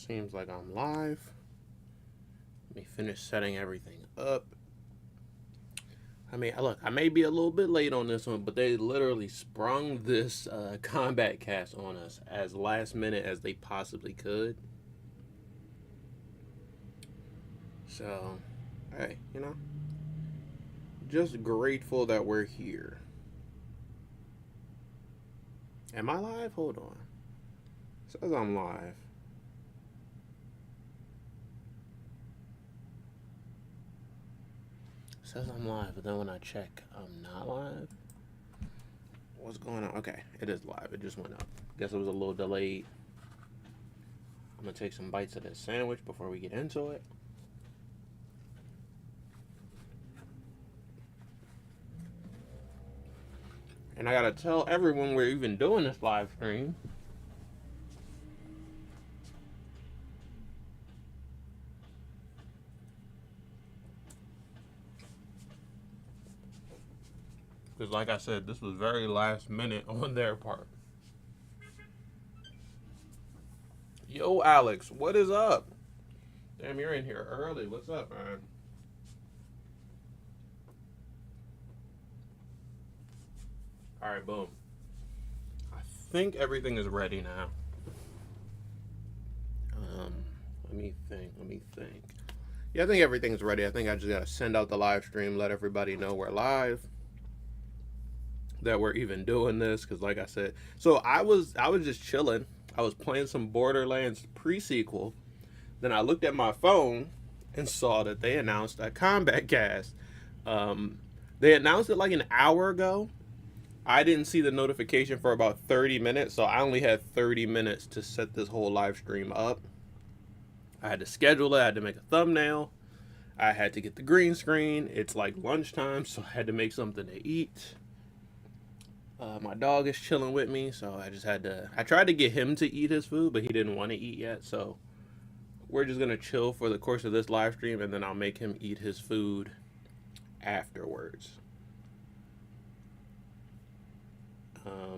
Seems like I'm live. Let me finish setting everything up. I mean, look, I may be a little bit late on this one, but they literally sprung this Kombat Kast on us as last minute as they possibly could. So, hey, you know, just grateful that we're here. Am I live? Hold on. It says I'm live. It says I'm live, but then when I check, I'm not live. What's going on? Okay, it is live. It just went up. Guess it was a little delayed. I'm gonna take some bites of this sandwich before we get into it. And I gotta tell everyone we're even doing this live stream. Because like I said, this was very last minute on their part. Yo, Alex, what is up? Damn, you're in here early. What's up, man? Alright, boom. I think everything is ready now. Let me think. Yeah, I think everything's ready. I think I just gotta send out the live stream, let everybody know we're live, that we're even doing this, because like I said, so I was just chilling. I was playing some Borderlands pre-sequel. Then I looked at my phone and saw that they announced a Kombat Kast. They announced it like an hour ago. I didn't see the notification for about 30 minutes, so I only had 30 minutes to set this whole live stream up. I had to schedule it, I had to make a thumbnail, I had to get the green screen. It's like lunchtime, so I had to make something to eat. My dog is chilling with me, so I tried to get him to eat his food, but he didn't want to eat yet, so we're just going to chill for the course of this live stream, and then I'll make him eat his food afterwards.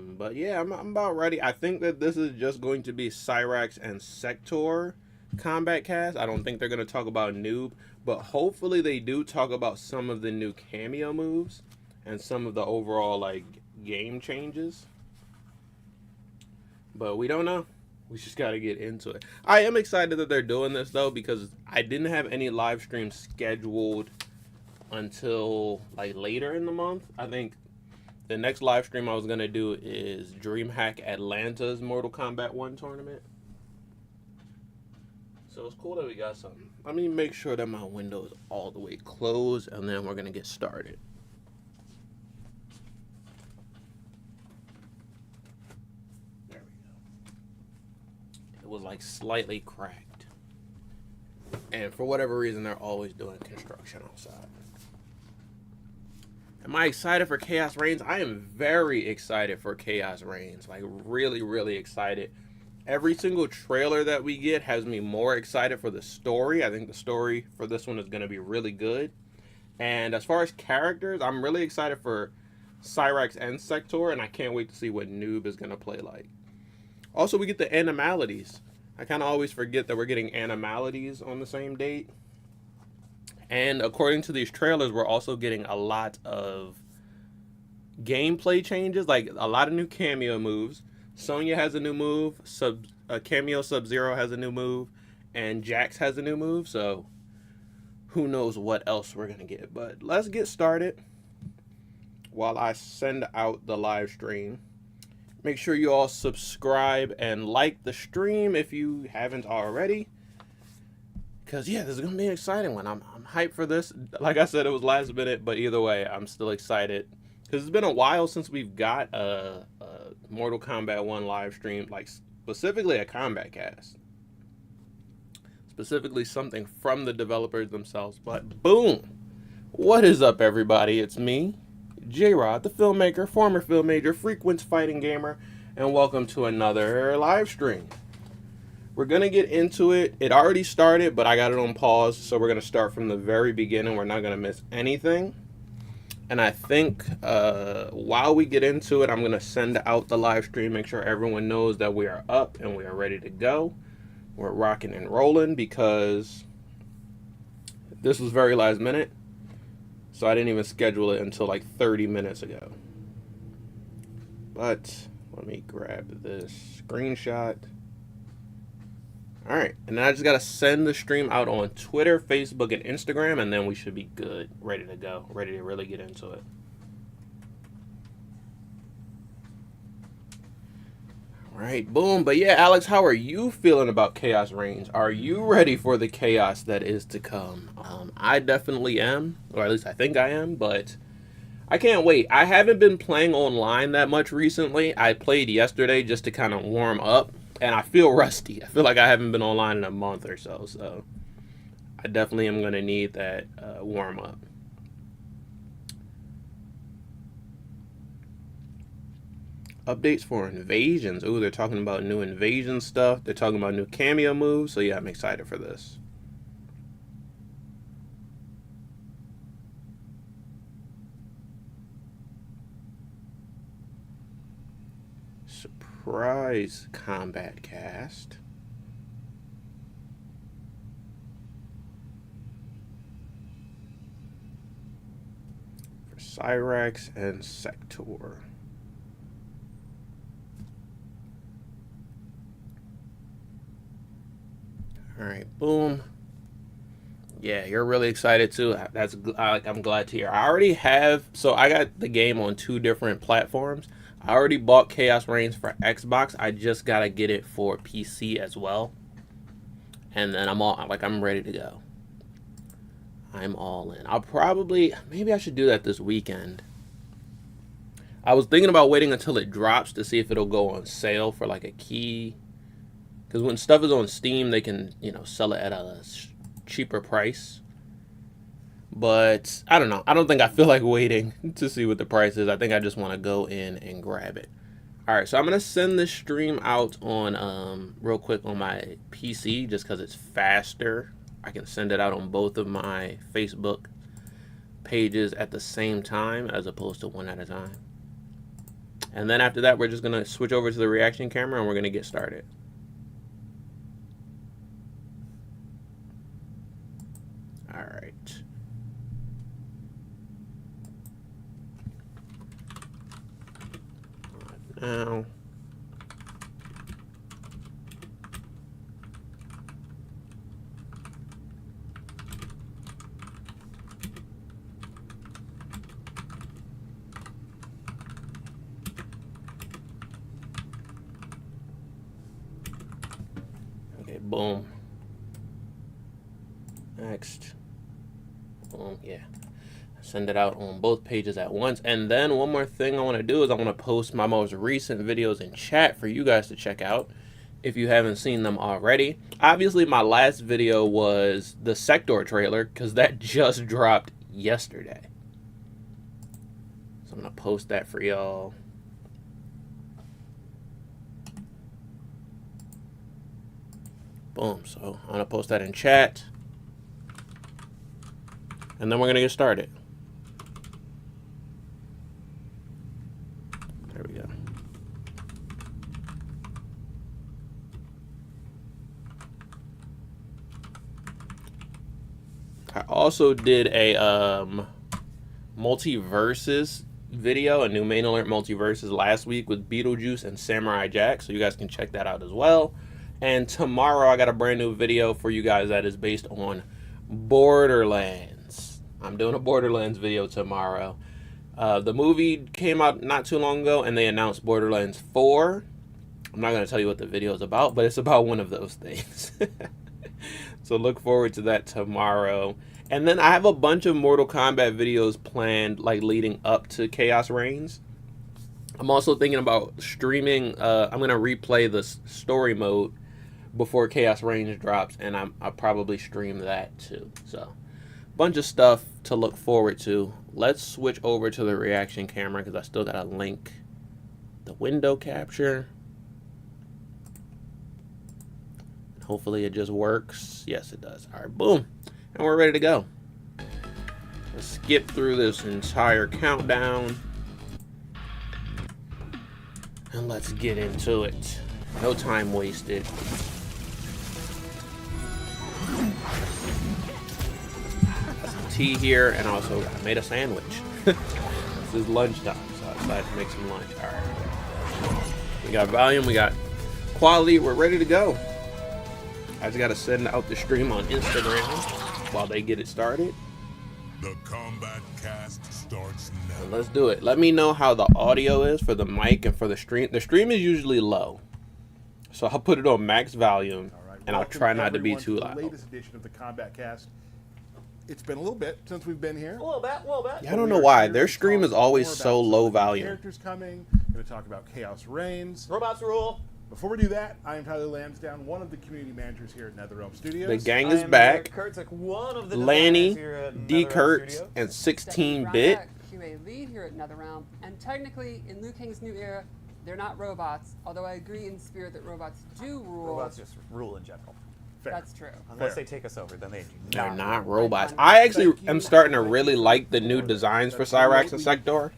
But yeah, I'm about ready. I think that this is just going to be Cyrax and Sektor Kombat Kast. I don't think they're going to talk about Noob, but hopefully they do talk about some of the new cameo moves and some of the overall like game changes. But we don't know. We just got to get into it. I am excited that they're doing this though, because I didn't have any live streams scheduled until like later in the month. I think the next live stream I was going to do is DreamHack Atlanta's Mortal Kombat 1 tournament. So it's cool that we got something. Let me make sure that my window is all the way closed, and then we're going to get started. There we go. It was like slightly cracked. And for whatever reason, they're always doing construction outside. Am I excited for KHAOS Reigns? I am very excited for KHAOS Reigns. Like, really, really excited. Every single trailer that we get has me more excited for the story. I think the story for this one is going to be really good. And as far as characters, I'm really excited for Cyrax and Sektor, and I can't wait to see what Noob is going to play like. Also, we get the animalities. I kind of always forget that we're getting animalities on the same date. And according to these trailers, we're also getting a lot of gameplay changes, like a lot of new cameo moves. Sonya has a new move, Cameo Sub-Zero has a new move, and Jax has a new move, so who knows what else we're going to get. But let's get started while I send out the live stream. Make sure you all subscribe and like the stream if you haven't already. Because, yeah, this is going to be an exciting one. I'm hyped for this. Like I said, it was last minute, but either way, I'm still excited. Because it's been a while since we've got a Mortal Kombat 1 live stream, like specifically a Kombat Kast. Specifically something from the developers themselves. But boom! What is up, everybody? It's me, Jrod, the filmmaker, former filmmaker, frequent fighting gamer, and welcome to another live stream. We're going to get into it. It already started, but I got it on pause, so we're going to start from the very beginning. We're not going to miss anything. And I think while we get into it, I'm going to send out the live stream, make sure everyone knows that we are up and we are ready to go. we're rocking and rolling because this was very last minute. So I didn't even schedule it until like 30 minutes ago. But let me grab this screenshot. All right, and then I just gotta send the stream out on Twitter, Facebook, and Instagram, and then we should be good, ready to go, ready to really get into it. All right, boom. But yeah, Alex, how are you feeling about Chaos Reigns? Are you ready for the chaos that is to come? I definitely am, or at least I think I am, but I can't wait. I haven't been playing online that much recently. I played yesterday just to kind of warm up. And I feel rusty. I feel like I haven't been online in a month or so. So I definitely am going to need that warm up. Updates for invasions. Ooh, they're talking about new invasion stuff. They're talking about new cameo moves. So yeah, I'm excited for this. Surprise Kombat Kast. For Cyrax and Sektor. Alright, boom. Yeah, you're really excited too. I'm glad to hear. I already have, so I got the game on 2 different platforms. I already bought Chaos Reigns for Xbox. I just gotta get it for PC as well. And then I'm ready to go. I'm all in. Maybe I should do that this weekend. I was thinking about waiting until it drops to see if it'll go on sale for like a key. Because when stuff is on Steam, they can, sell it at a cheaper price. But I don't know. I don't think I feel like waiting to see what the price is. I think I just want to go in and grab it. All right, so I'm going to send this stream out on real quick on my PC just because it's faster. I can send it out on both of my Facebook pages at the same time as opposed to one at a time. And then after that, we're just going to switch over to the reaction camera and we're going to get started. All right. Now, okay, boom. Next. Boom, yeah. Send it out on both pages at once. And then one more thing I want to do is I want to post my most recent videos in chat for you guys to check out if you haven't seen them already. Obviously, my last video was the Sektor trailer because that just dropped yesterday. So I'm going to post that for y'all. Boom. So I'm going to post that in chat. And then we're going to get started. There we go. I also did a multiverses video, a new main alert multiverses last week with Beetlejuice and Samurai Jack, so you guys can check that out as well. And tomorrow I got a brand new video for you guys that is based on Borderlands. I'm doing a Borderlands video tomorrow. The movie came out not too long ago, and they announced Borderlands 4. I'm not going to tell you what the video is about, but it's about one of those things. So look forward to that tomorrow. And then I have a bunch of Mortal Kombat videos planned, like leading up to Chaos Reigns. I'm also thinking about streaming. I'm going to replay the story mode before Chaos Reigns drops, and I'll probably stream that too. So bunch of stuff to look forward to. Let's switch over to the reaction camera because I still got to link the window capture. Hopefully it just works. Yes, it does. All right, boom. And we're ready to go. Let's skip through this entire countdown. And let's get into it. No time wasted. tea here, and also I made a sandwich. This is lunchtime, so I decided to make some lunch. All right. We got volume, we got quality, we're ready to go. I just got to send out the stream on Instagram while they get it started. The Kombat Kast starts now. And let's do it. Let me know how the audio is for the mic and for the stream. The stream is usually low, so I'll put it on max volume, and I'll try not to be too loud. The latest edition of the Kombat Kast. It's been a little bit since we've been here. A little bit. Yeah, I don't know why their stream is always so low volume. Characters coming. Going to talk about KHAOS Reigns. Robots rule. Before we do that, I am Tyler Lansdowne, one of the community managers here at NetherRealm Studios. The gang is back. One of the Lanny, here at D. NetherRealm Kurtz, Studios. and 16-bit. QA lead here at NetherRealm, and technically in Liu Kang's new era, they're not robots. Although I agree in spirit that robots do rule. Robots just rule in general. Fair. That's true. Unless they take us over, then they do They're not. not robots. I actually am starting to really like the new designs for Cyrax and Sektor.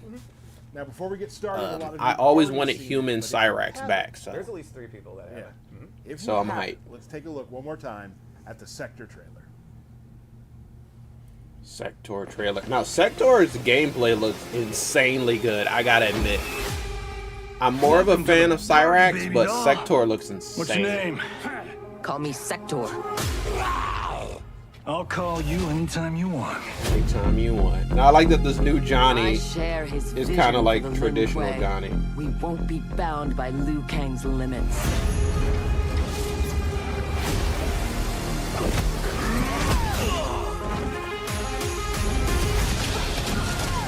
Now, before we get started, a lot of I you always already wanted seen human it, but if you Cyrax haven't, back, so There's at least 3 people that have Yeah. it. If So you I'm haven't, hyped. let's take a look one more time at the Sektor trailer. Sektor trailer. Now Sektor's gameplay looks insanely good, I gotta admit. I'm more of a fan of Cyrax, but Sektor looks insane. What's your name? Call me Sektor. I'll call you anytime you want. Anytime you want. Now I like that this new I Johnny share his is vision kind of for like the Lin traditional Kuei. Johnny. We won't be bound by Liu Kang's limits.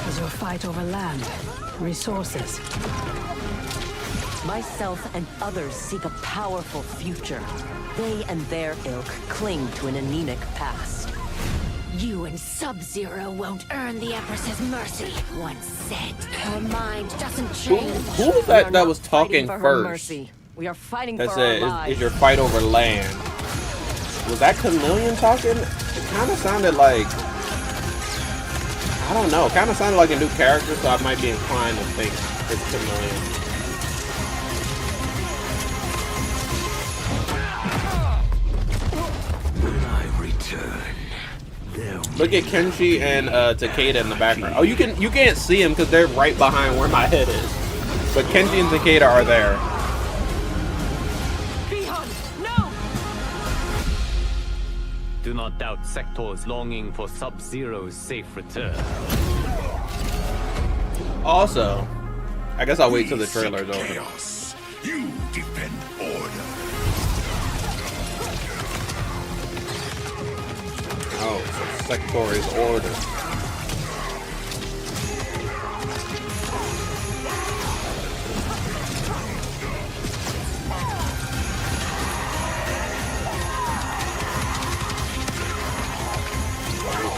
Is your fight over land, resources? Myself and others seek a powerful future. They and their ilk cling to an anemic past. You and Sub-Zero won't earn the Empress's mercy. Once said, her mind doesn't change. Who was We that are that not was fighting talking for her first? mercy. We are fighting That for said, our lives. is your fight over land? Was that Chameleon talking? It kind of sounded like, I don't know, it kind of sounded like a new character, so I might be inclined to think it's Chameleon. When I return, there Look at Kenshi and Takeda in the background. Oh, you can't see them because they're right behind where my head is. But Kenshi and Takeda are there. Do not doubt Sektor's longing for Sub-Zero's safe return. Also, I guess I'll wait till the trailer's over. Chaos. You defend order. Oh, so Sektor is order.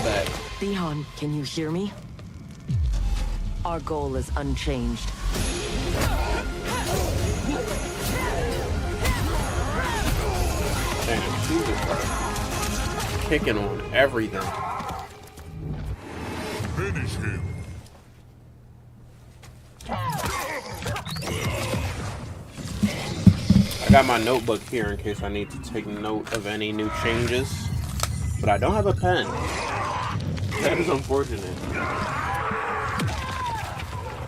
That. Theon, can you hear me? Our goal is unchanged. Damn, she was kicking on everything. Finish him. I got my notebook here in case I need to take note of any new changes. But I don't have a pen. That is unfortunate.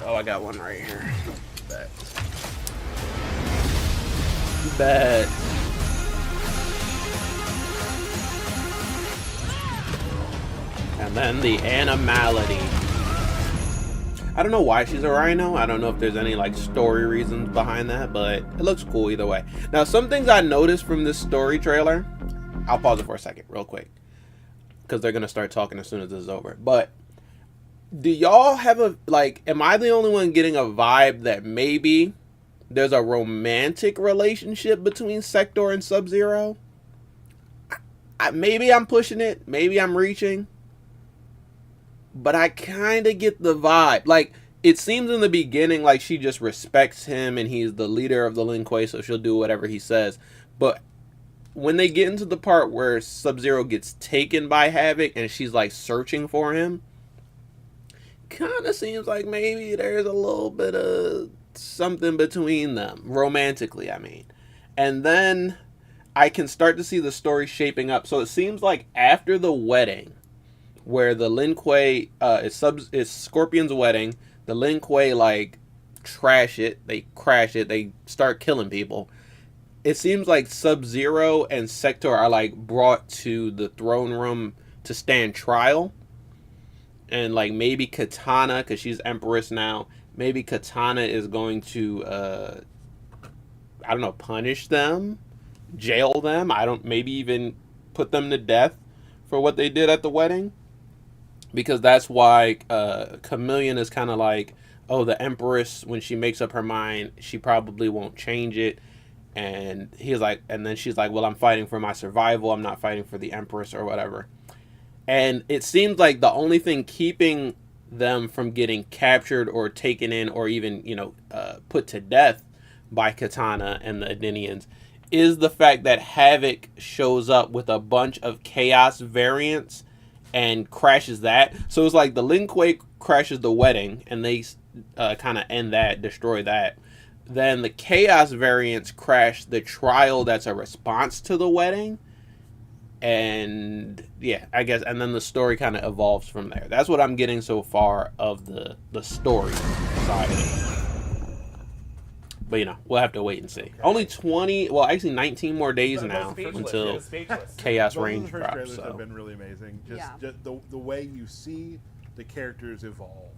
Oh, I got one right here. Bet. Bet. And then the animality. I don't know why she's a rhino. I don't know if there's any like story reasons behind that, but it looks cool either way. Now, some things I noticed from this story trailer. I'll pause it for a second, real quick, because they're gonna start talking as soon as this is over. But do y'all have a like? Am I the only one getting a vibe that maybe there's a romantic relationship between Sektor and Sub-Zero? Maybe I'm pushing it. Maybe I'm reaching. But I kind of get the vibe. Like, it seems in the beginning like she just respects him and he's the leader of the Lin Kuei, so she'll do whatever he says. But when they get into the part where Sub-Zero gets taken by Havoc and she's like searching for him, kind of seems like maybe there's a little bit of something between them. Romantically, I mean. And then I can start to see the story shaping up. So it seems like after the wedding, where the Lin Kuei is Scorpion's wedding. The Lin Kuei like trash it, they crash it, they start killing people. It seems like Sub-Zero and Sektor are like brought to the throne room to stand trial. And like maybe Katana, because she's Empress now, maybe Katana is going to I don't know, punish them, jail them, maybe even put them to death for what they did at the wedding. Because that's why Chameleon is kind of like, oh, the Empress, when she makes up her mind, she probably won't change it. And he's like, and then she's like, well, I'm fighting for my survival. I'm not fighting for the Empress or whatever. And it seems like the only thing keeping them from getting captured or taken in or even, put to death by Katana and the Adenians is the fact that Havoc shows up with a bunch of KHAOS variants and crashes that. So it's like the Lin Kuei crashes the wedding and they kind of end that, destroy that. Then the KHAOS variants crash the trial that's a response to the wedding. And yeah, I guess, and then the story kind of evolves from there. That's what I'm getting so far of the story side of it. But we'll have to wait and see. Okay. Only 19 more days now until KHAOS Reigns drops. Trailers have been really amazing. Just the way you see the characters evolve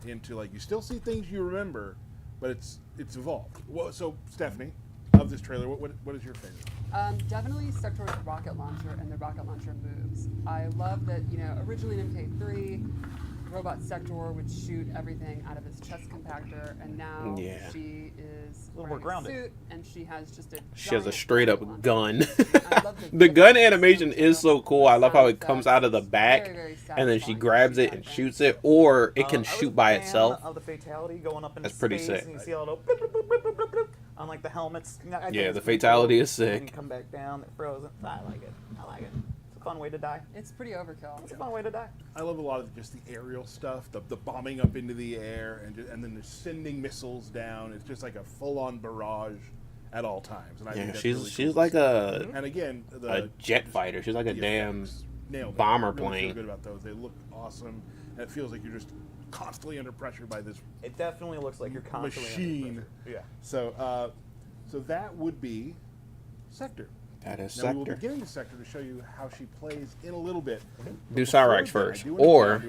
into, like, you still see things you remember, but it's evolved. Well, so Stephanie, of this trailer, what is your favorite? Definitely Sektor's rocket launcher and the rocket launcher moves. I love that, originally in MK3, Robot Sektor would shoot everything out of his chest compactor, and now she is a little more grounded. Suit, and she has just she has a straight up gun. The gun animation is so cool. I love how it comes out of the back, and then she grabs it and shoots it, or it can shoot by itself. Of the fatality going up into That's pretty space, sick. And you see all the on like the helmets. Yeah, the fatality cool. is sick. And you come back down, they're frozen. I like it. It's a fun way to die. It's pretty overkill. It's a fun way to die. I love a lot of just the aerial stuff, the bombing up into the air, and then they're sending missiles down. It's just like a full-on barrage at all times. And I think that's she's really she's cool like a and again a jet fighter. She's like a damn bomber plane. Feel good about those. They look awesome, and it feels like you're just constantly under pressure by this. It definitely looks like you're constantly machine. Under pressure. Yeah. So that would be Sektor. That is now we will be Sektor. getting to Sektor to show you how she plays in a little bit. Do Cyrax first, or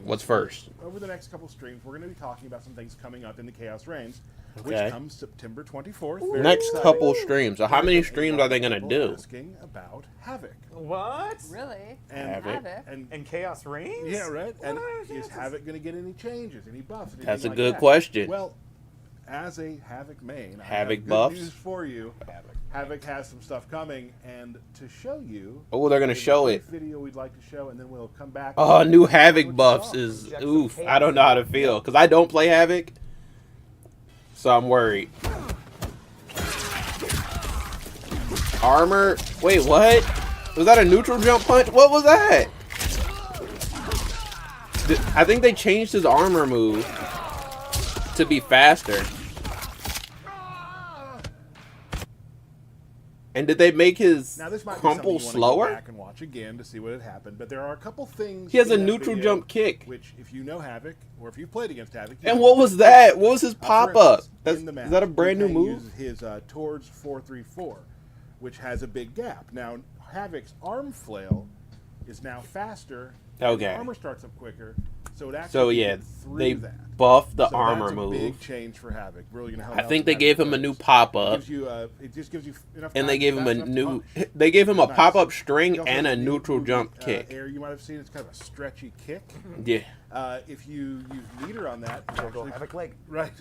what's first? Over the next couple streams, we're going to be talking about some things coming up in the KHAOS Reigns, Okay. which comes September 24th. Next couple streams. So how many streams are they going to do? Asking about Havoc. What? Really? And Havoc? And KHAOS Reigns? Yeah, right. And is Havoc going to get any changes, any buffs? That's a like good that? question. Well, as a Havoc main, I Havoc have buffs? good news for you. Havoc has some stuff coming, and to show you. Oh, they're gonna show it. Video we'd like to show, and then we'll come back. Oh, new Havoc buffs is oof. I don't know how to feel because I don't play Havoc, so I'm worried. Armor. Wait, what? Was that a neutral jump punch? What was that? I think they changed his armor move to be faster. And did they make his crumple slower? Go back and watch again to see what had happened. But there are a couple things. He has a neutral jump kick. Which, if you know Havoc, or if you've played against Havoc. And what was that? What was his pop up? Is that a brand new move? His towards 434, which has a big gap. Now Havoc's arm flail is now faster. Okay. The armor starts up quicker, so it actually they buffed the armor that's a move. Big change for Havoc. Really gonna help. I think they gave him a new pop up. It just gives you enough. And they gave him a new. They gave him a pop up string and a neutral jump kick. Air you might have seen. It's kind of a stretchy kick. Yeah. If you use meter on that, Havoc leg. Right.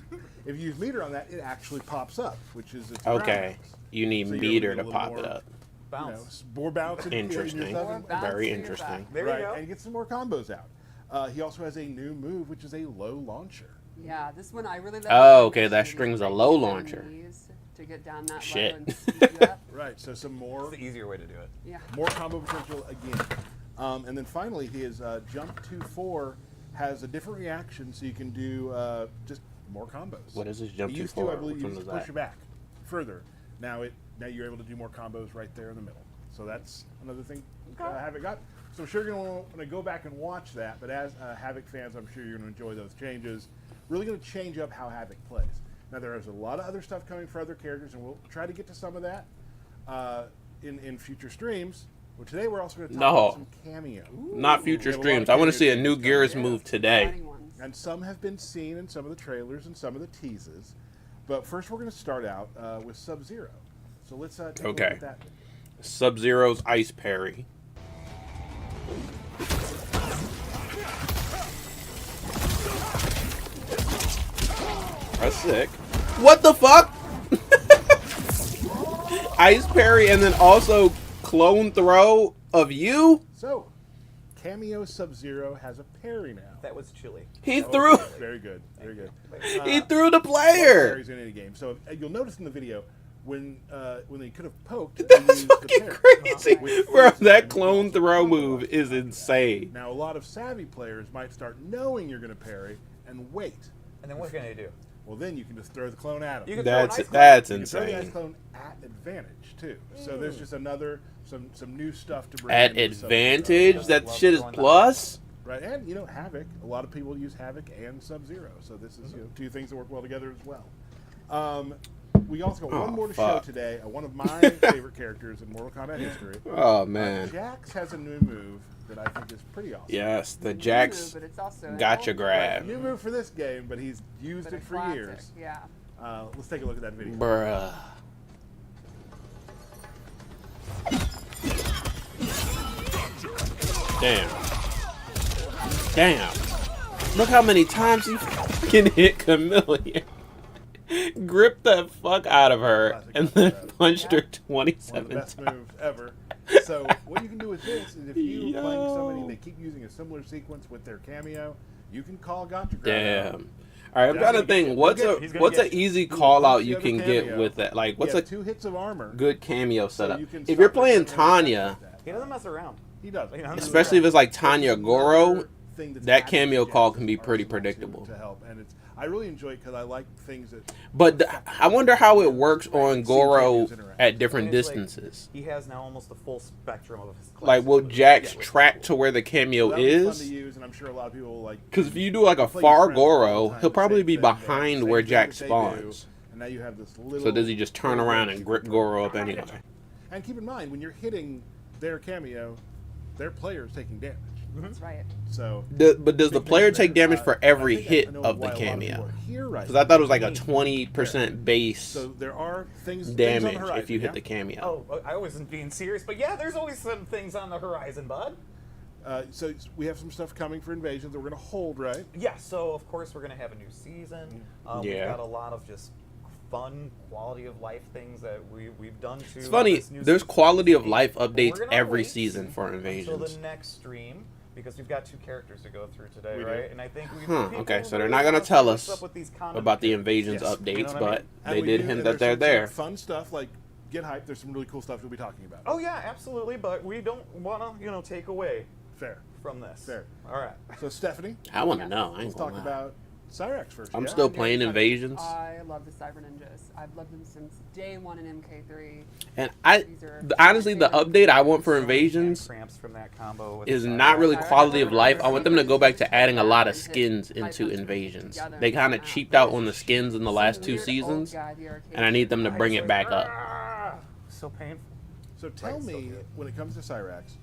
If you use meter on that, it actually pops up, which is okay. You need meter to pop it up. Bounce. More bounce. Interesting. Very interesting. There you go. And get some more combos out. He also has a new move, which is a low launcher. Yeah, this one I really like. Oh, okay. That string's a low launcher. To get down that Shit. low and speed you up. Right. So some more. It's the easier way to do it. Yeah. More combo potential again. And then finally, his jump 2-4 has a different reaction, so you can do just more combos. What is his jump 2-4? I believe, you used to push it back further. Now you're able to do more combos right there in the middle. So that's another thing Havoc got. So I'm sure you're going to go back and watch that. But as Havoc fans, I'm sure you're going to enjoy those changes. Really going to change up how Havoc plays. Now, there is a lot of other stuff coming for other characters, and we'll try to get to some of that in future streams. Well, today we're also going to talk about some cameo. Not future streams. I want to see a new Gears move today. And some have been seen in some of the trailers and some of the teases. But first, we're going to start out with Sub-Zero. So let's take a look at that. Sub-Zero's ice parry. That's sick. What the fuck? Ice parry and then also clone throw of you? So, cameo Sub-Zero has a parry now. That was chilly. He threw. Very good. Very good. He threw the player. Parries in any game. So you'll notice in the video when they could have poked. That's fucking crazy, bro. That clone throw move is insane. Now a lot of savvy players might start knowing you're going to parry and wait. And then what's going to do? Well, then you can just throw the clone at him. That's You can throw the insane. ice clone at advantage too. So there's just another some new stuff to bring. At advantage, that shit is plus. Right, and Havoc. A lot of people use Havoc and Sub-Zero, so this is two things that work well together as well. We also got one more to show today. One of my favorite characters in Mortal Kombat history. Oh man, Jax has a new move that I think is pretty awesome. Yes, the Jax gotcha grab. New move for this game, but he's used it for years. Yeah. Let's take a look at that video. Bruh. Damn. Look how many times he fucking hit Chameleon. Gripped the fuck out of her and then punched her 27 One of the best times. moves ever. So what you can do with this is if you're playing somebody and they keep using a similar sequence with their cameo, you can call gotcha grab. Damn. All right, I'm trying to think. What's an easy call out you can get with that? Like, what's a 2 hits of armor? Good cameo setup? you can If you're stop playing it and everything Tanya, like that. He doesn't mess around. He does. especially if it's like Tanya Goro, Thing that's that added cameo to call Jax can be is pretty arsenal predictable. to help, and I really enjoy it because I like things that. But I wonder how it works on Goro at different It's like, distances. he has now almost the full spectrum of his class. Like, will Jax track to where the cameo That'll be fun to is? use, and I'm sure a lot of people will like. Because if you do like a play far your friends all Goro, the time, he'll probably same be thing, behind same where thing Jax that they do, spawns. And now you have this little. So does he just turn around and grip Goro up anyway? And keep in mind, when you're hitting their cameo, their player's taking damage. That's right. So. But does the big player things take there. damage for I every think hit I know of why the a lot people cameo? are here right Because I thought it was like a now. 20% base So there are things damage on the horizon, if you hit yeah? the cameo. Oh, I wasn't being serious, but yeah, there's always some things on the horizon, bud. So we have some stuff coming for Invasions that we're going to hold, right? Yeah, so of course we're going to have a new season. We've Yeah. got a lot of just fun quality of life things that we've done to It's funny, this new there's season. quality of life But updates we're gonna every wait season for until Invasions. the next stream because we've got 2 characters to go through today, We do. right? And I think Okay, so they're not going to tell us about the Invasions Yes. updates, You know what I but mean? And they we did do- hint and that they're there's there. some fun stuff like get hyped. There's some really cool stuff we'll be talking about. Oh yeah, absolutely, but we don't want to, take away Fair. from this. Fair. All right. So Stephanie, I want to know. I let's ain't talk gonna lie. about Cyrax first. I'm yeah? still I'm very playing excited. Invasions. I love the Cyber Ninjas. I've loved them since day 1 in MK3. And These are honestly, the my favorite. update I want for Some Invasions cramps from that combo with is the not really Cyrax. quality of life. I want them to go back to adding a lot of skins into Invasions. They kind of cheaped out on the skins in the last 2 seasons, and I need them to bring it back up. So painful. So tell me, when it comes to Cyrax,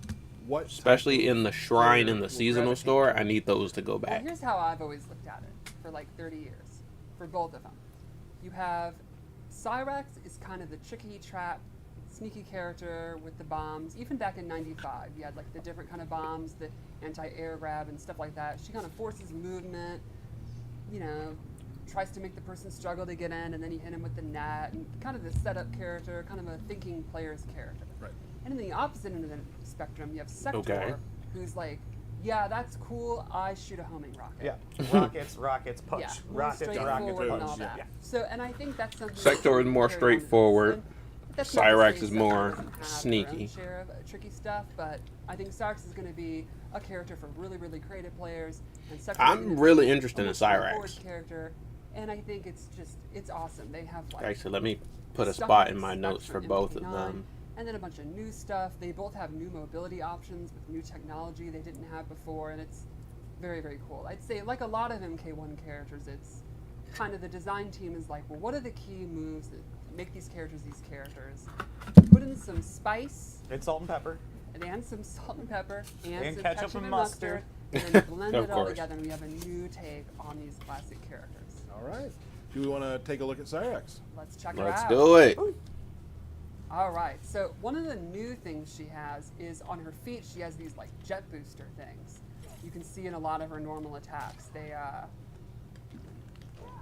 what Especially type of in the shrine player in the will seasonal gravitate store, to I need those to go Well, back. here's how I've always looked at it for like 30 years, for both of them. You have Cyrax is kind of the tricky trap, sneaky character with the bombs. Even back in '95, you had like the different kind of bombs, the anti-air grab and stuff like that. She kind of forces movement, tries to make the person struggle to get in, and then you hit him with the net, and kind of the setup character, kind of a thinking player's character. Right. And in the opposite end of the spectrum, you have Sektor, Okay. who's like, yeah, that's cool. I shoot a homing rocket. Yeah. Rockets, punch. Yeah, more Rockets, straightforward and punch. all that. Yeah. So, and I think that's something. Sektor is more that straightforward. And that's not to Cyrax say is Sektor more doesn't have her sneaky. own share of tricky stuff, but I think Cyrax is going to be a character for really, really creative players. And Sektor's I'm gonna be really a interested in more straightforward Cyrax. character, and I think it's awesome. They have like. Actually, let me put a stuff spot on in the my notes for spectrum both of in them. and then a bunch of new stuff. They both have new mobility options with new technology they didn't have before, and it's very, very cool. I'd say, like a lot of MK1 characters, it's kind of the design team is like, well, what are the key moves that make these characters? Put in some spice. And salt and pepper. And some salt and pepper. And some ketchup and mustard. And then blend Of it all course. together, and we have a new take on these classic characters. All right. Do we want to take a look at Cyrax? Let's check her Let's out. do it. All right. So one of the new things she has is on her feet. She has these like jet booster things. You can see in a lot of her normal attacks. They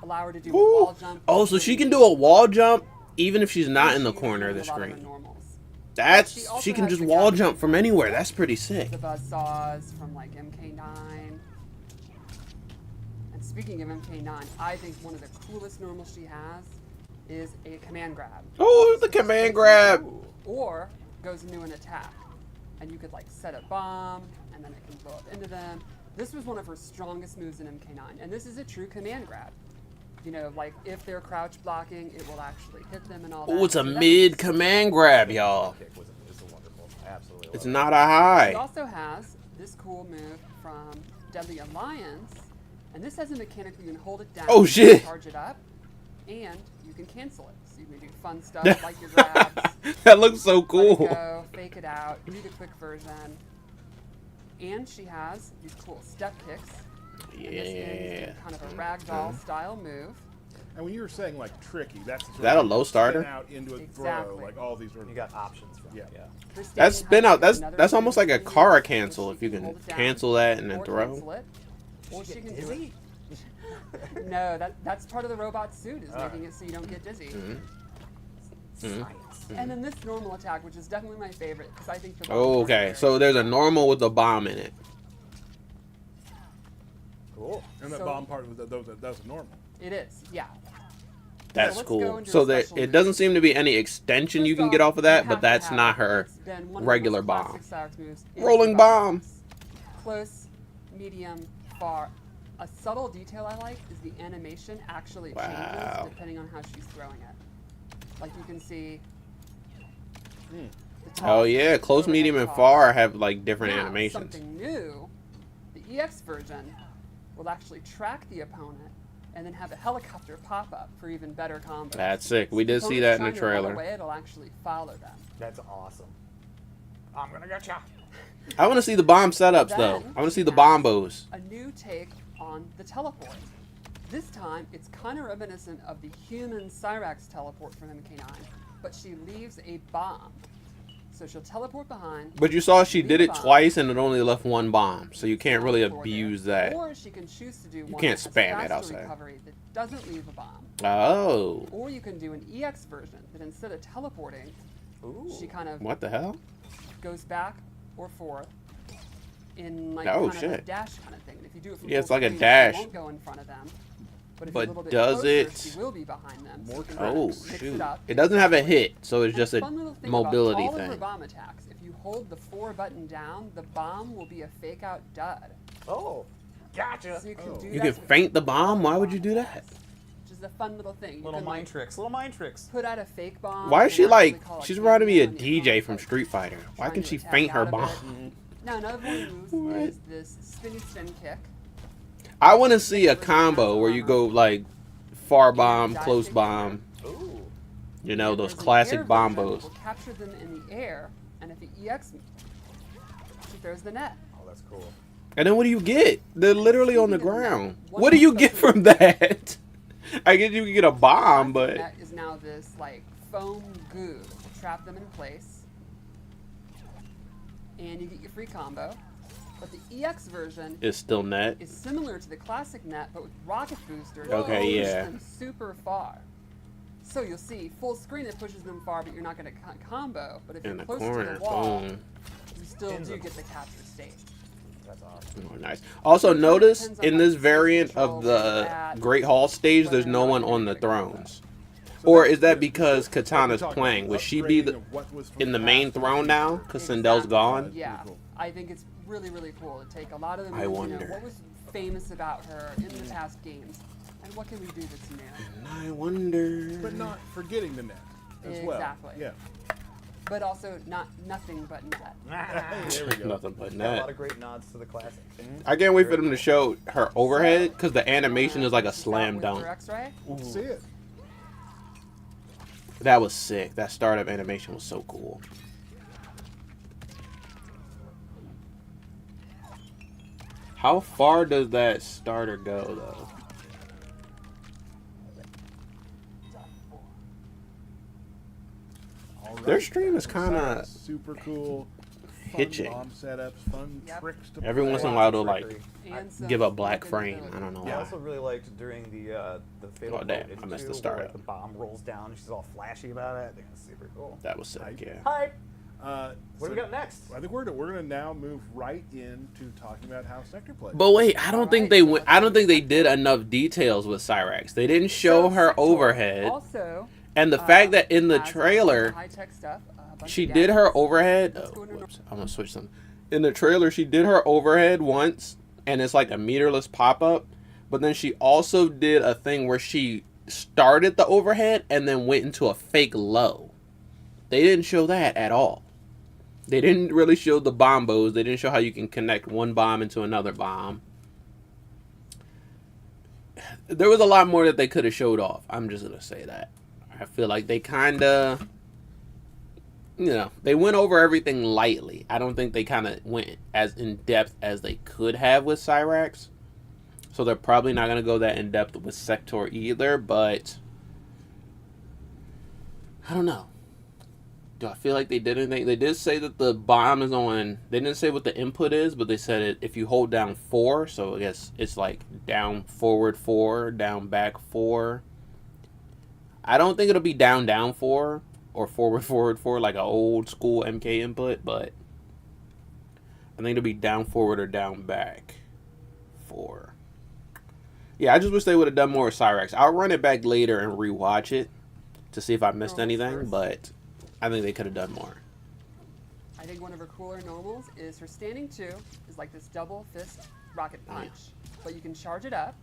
allow her to do a Ooh. wall jump. Oh, so she can do a wall jump even if she's not in the corner of the A lot her screen. normals. That's She also she can has just the wall gadget jump from anywhere. That's pretty sick. The buzzsaws from like MK9. And speaking of MK9, I think one of the coolest normals she has is a command grab. Oh, the command grab. Or goes into an attack. And you could like set a bomb, and then it can blow up into them. This was one of her strongest moves in MK9, and this is a true command grab. You know, like if they're crouch blocking, it will actually hit them and all that. Oh, it's a So that- mid command grab, y'all. Kick was wonderful. I absolutely love It's it. not a She high. also has this cool move from Deadly Alliance, and this has a mechanic where you can hold it down, Oh, shit. charge it up, and you can cancel it. So you can do fun stuff like your grabs, That looks so let it cool. go, fake it out, do the quick version. And she has these cool step kicks. And this Yeah. is kind of a ragdoll style move. And when you were saying like tricky, that's Is that a low starter? spin out into a throw, Exactly. like all these. Sort of, You got options from it. Yeah. Her That's standing spin height out. is another That's thing almost like a she car uses, cancel so if she you can hold it down cancel that and then or throw. cancel it, or she can do Dizzy? it. No, that's part of the robot suit is making it so you don't get dizzy. Science. And then this normal attack, which is definitely my favorite, because I think the bomb Oh, works okay. very So there's a normal with a bomb in it. Cool. and that So- bomb part of that's normal. It is, yeah. That's let's go cool. into So a that special it move. doesn't seem to be any extension you First can get off of you that, have but to that's have not it. her It's been one of the regular most bomb. classic Cyrax moves is Rolling the bomb. Close, medium, far. A subtle detail I like is the animation actually Wow. changes depending on how she's throwing it. Like you can see. the toss, Oh yeah, close, overhead medium, and toss. far have like different Now, animations. Something new, the EX version will actually track the opponent and then have a helicopter pop up for even better combos. That's sick. We So did if see opponent's that in the trying to run trailer. away, it'll actually follow them. That's awesome. I'm gonna get ya. I want to see the bomb setups though. Then I want to see she the has bombos. A new take on the teleport. This time, it's kind of reminiscent of the human Cyrax teleport from MK9, but she leaves a bomb. So she'll teleport behind. But you saw she leave did a it bomb, twice and it only left one bomb, so you can't really teleport there. abuse that. Or she can choose to do one can't that has spam it, I'll faster say. recovery that doesn't leave a bomb. Oh, Or you can do an EX version that instead of teleporting, Ooh. she kind of what the hell? goes back or forth in like Oh, kind of a shit. dash kind of thing. And if you do it from Yeah, it's full like a screen, dash. She won't go in front of them. But, if But you're a little bit does closer, it- She will be behind them. More you can Oh mix shoot! It, up. It doesn't have a hit, so it's And just a fun little thing mobility about all of her thing. bomb attacks. If you hold the 4 button down, the bomb will be a fake out dud. Oh, gotcha. So you can Oh. do You that can with feint the all bomb. of Why her would you bomb do attacks, that? Which is a fun little thing. You Little can, mind like, tricks. Little mind tricks. put out a fake bomb. Why is she and like? actually call it She's reminding me of and your DJ opponent's, from like, Street Fighter. Why trying can to she attack feint her out of it. bomb? Now another one of the moves is this spinny spin kick. I want to see a combo where you go like far bomb, dive close kick bomb. Ooh. You know And those there's an classic air version that bombos. will capture them in the air, and if the EX, she throws the net. Oh, that's cool. And then what do you get? They're literally on the Speaking of that, ground. one What do more you get special from that? I guess you can get a bomb, Plastic but net is now this like foam goo that will trap them in place, and you get your free combo. But the EX version it's still net. is similar to the classic net, but with rocket boosters. Okay, that push yeah. them super far. So you'll see full screen it pushes them far, but you're not going to combo. But if In you're the close corner. to the wall, Boom. you still Pins do them. get the capture state. That's awesome. Oh, nice. Also, It kinda notice depends on in how this you variant control of where the you're at, Great Hall stage, there's whether or no not one you're on the gonna get a combo. thrones. So Or that's is that good. because We're Katana's talking playing? about Would she be upgrading of what was from in the the main past to throne the now? future. Because Sindel's Exactly. gone? Yeah, Cool. I think it's really, really cool to take a lot of the I moves, wonder. what was famous about her in the past games, and what can we do that's new? I wonder. But not forgetting the net as well. Exactly. Yeah. but also not nothing but net. There we go. Nothing but Got a lot that. of great nods to the classic. I can't wait for them to show her overhead because the animation is like a slam dunk. We'll see it. That was sick. That startup animation was so cool. How far does that starter go, though? Their stream is kind of super cool. hitching. Fun bomb setups, fun tricks to Every play. once in a while, they'll like And some give a black fucking frame. ability. I don't know Yeah, I why. also really liked during the fatal Oh, damn, Blow I missed the where, start. like, the bomb rolls down and she's all flashy about it. I think it's super cool. That was sick. Yeah. Hi. What What do we got next? I think we're gonna now move right into talking about how Sektor plays. But wait, I don't think they went. I don't think they did enough details with Cyrax. They didn't show her Sektor overhead, Also, and the fact that in the has trailer high-tech stuff, a bunch she of did her gadgets. overhead. Let's Oh, go into whoops! I'm gonna switch something. In the trailer, she did her overhead once, and it's like a meterless pop up. But then she also did a thing where she started the overhead and then went into a fake low. They didn't show that at all. They didn't really show the bombos. They didn't show how you can connect one bomb into another bomb. There was a lot more that they could have showed off. I'm just going to say that. I feel like they kind of, they went over everything lightly. I don't think they kind of went as in depth as they could have with Cyrax. So they're probably not going to go that in depth with Sektor either, but I don't know. Do I feel like they did anything? They did say that the bomb is on. They didn't say what the input is, but they said it if you hold down 4. So I guess it's like down forward 4, down back 4. I don't think it'll be down 4 or forward 4 like an old school MK input, but I think it'll be down forward or down back 4. Yeah, I just wish they would have done more with Cyrax. I'll run it back later and rewatch it to see if I missed anything, but I think they could have done more. I think one of her cooler normals is her standing 2 is like this double fist rocket punch, but you can charge it up,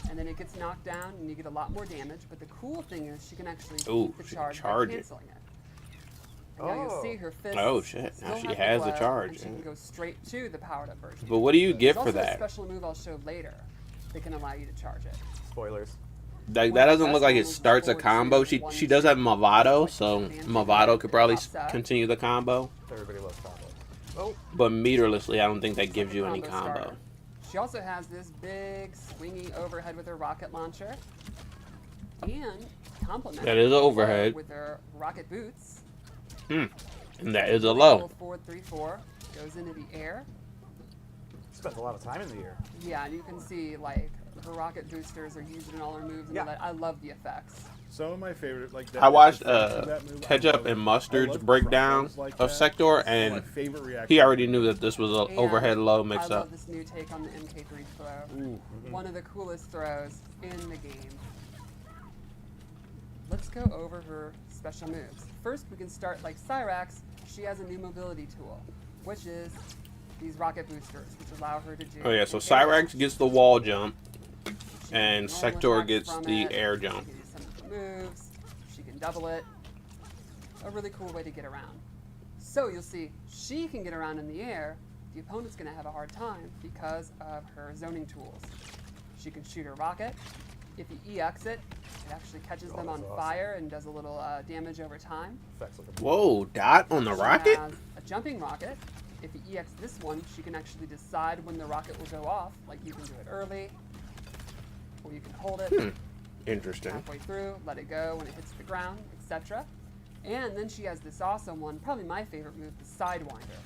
and then it gets knocked down and you get a lot more damage. But the cool thing is she can actually keep the she can charge charge by it. canceling it. And now you'll see her fist. Oh, shit. Now still she have has the glow, charge, and she yeah. can go straight to the powered up version. But what do you get There's for also that? a special move I'll show later that can allow you to charge it. Spoilers. Like that doesn't look like it starts a combo. She does have Movado, so Movado could probably continue the combo. Everybody loves combos. Oh, But meterlessly, I don't think that gives you any Combo combo. starter. She also has this big swinging overhead with her rocket launcher, and complements That is an overhead. with her rocket boots. And that is a Really low. cool 4-3-4 goes into the air. spends a lot of time in the air. Yeah, and you can see like her rocket boosters are used in all her moves. And all that. I love the effects. Some of my favorite, like that. I watched that move, Ketchup and Mustard's breakdown like of that. Sektor, It's my and favorite reaction. he already knew that this was an And overhead low I mix love up. this new take on the MK3 throw. One of the coolest throws in the game. Let's go over her special moves. First, we can start like Cyrax. She has a new mobility tool, which is these rocket boosters, which allow her to do. Oh yeah, so an air Cyrax dash. gets the wall jump, She and can normal Sektor attack gets from the it. air She jump. can do some of the moves. She can double it. A really cool way to get around. So you'll see she can get around in the air. The opponent's going to have a hard time because of her zoning tools. She can shoot her rocket. If you EX it, it actually catches them on that's awesome. fire and does a little damage over time. Effects of the Whoa, dot on the She rocket? has a jumping rocket. If you EX this one, she can actually decide when the rocket will go off. Like you can do it early, or you can hold it Interesting. halfway through, let it go when it hits the ground, etc. And then she has this awesome one, probably my favorite move, the Sidewinder.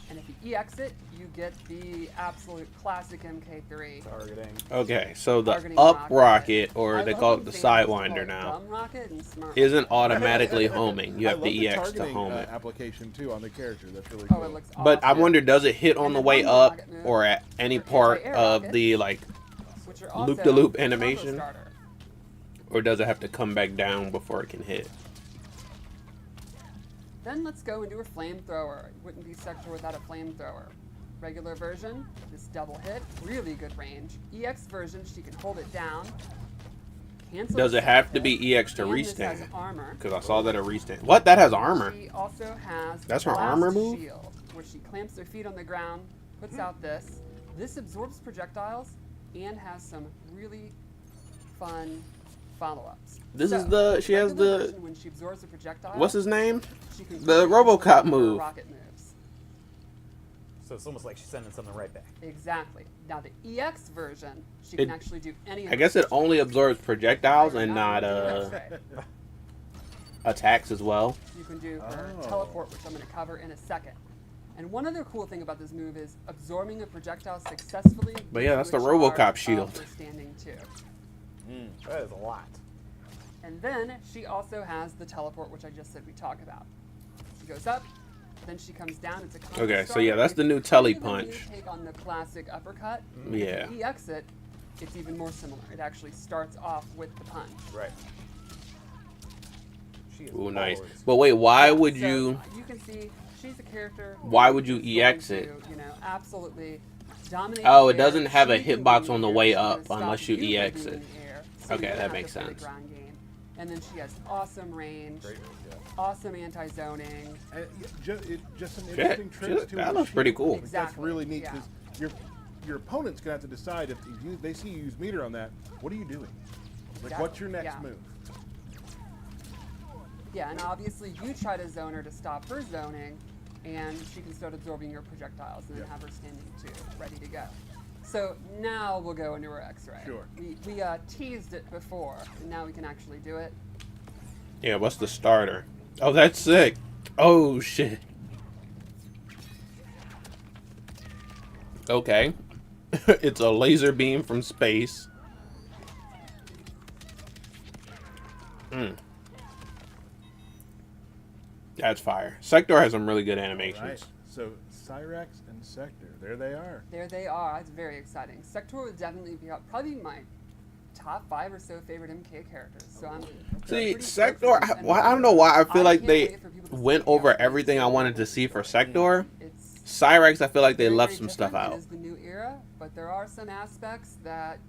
And if you EX it, you get the absolute classic MK3. targeting. Okay, so the Targeting up rocket. rocket, or I they love call when it the fans call Sidewinder it now, dumb rocket and smart isn't automatically homing. You I have love to the EX to targeting, home it. application too on the character. That's really Oh, cool. it looks awesome. But I wonder, does it hit on And the then way one more up rocket move or at any for part anti-air of rockets, the like, which are also loop-de-loop combo animation? starter. or does it have to come back down before it can hit? Then let's go into a flamethrower. It wouldn't be Sektor without a flamethrower. Regular version, this double hit, really good range. EX version, she can hold it down, cancel. Does it have to hit, be EX to and this restand? has armor. Because I saw that it restand. What? That has armor. She also has That's her blast armor move? shield, where she clamps her feet on the ground, puts out this. This absorbs projectiles and has some really fun follow-ups. This is So, the she has regular the version, when she absorbs a projectile, what's his name? she can The quickly RoboCop control her move. rocket moves. So it's almost like she's sending something right back. Exactly. Now the EX version, she can It- actually do any of I guess it only absorbs projectiles and not Right. attacks as well. You can do her Oh. teleport, which I'm going to cover in a second. And one other cool thing about this move is absorbing a projectile successfully. But yeah, that's gives the you a charge RoboCop of shield. her standing too. That is a lot. And then she also has the teleport, which I just said we talk about. She goes up, then she comes down. It's a combo Okay, so starter. yeah, that's the new It's tele different than punch. you take on the classic uppercut. Yeah. If you EX it, it's even more similar. It actually starts off with the punch. Right. She is Ooh, nice. forward. But wait, why would So, you? You can see she's a character. Why who would you is EX going it? to, you know, absolutely dominate. Oh, the it doesn't air. have a She can hitbox be on in the air. way She's gonna up stop unless you from EX being it. in the air. So Okay, you're that gonna makes have to play sense. ground game. And then she has awesome range, Great move, yeah. awesome anti-zoning. And just some Shit, interesting tricks to that her looks pretty shield. cool. That's Exactly, really neat yeah. because your opponent's gonna have to decide if they see you use meter on that. What are you doing? Like, what's your next Yeah. move? Yeah, and obviously you try to zone her to stop her zoning, and she can start absorbing your projectiles and then Yeah. have her standing too, ready to go. So now we'll go into her X-ray. Sure. We teased it before, and now we can actually do it. Yeah, what's the starter? Oh, that's sick. Oh shit. Okay. It's a laser beam from space. That's fire. Sector has some really good animations. Right. So Cyrax and Sektor, there they are. There they are. It's very exciting. Sektor would definitely be probably my top 5 or so favorite MK characters. So I'm See, pretty Sector, stoked for these, I don't know why I feel like can't they wait for people to see went the over outfits. everything I wanted to see for Sector. It's Cyrax, I feel like they very, left very some stuff different. out. It is the new era, but there are some aspects that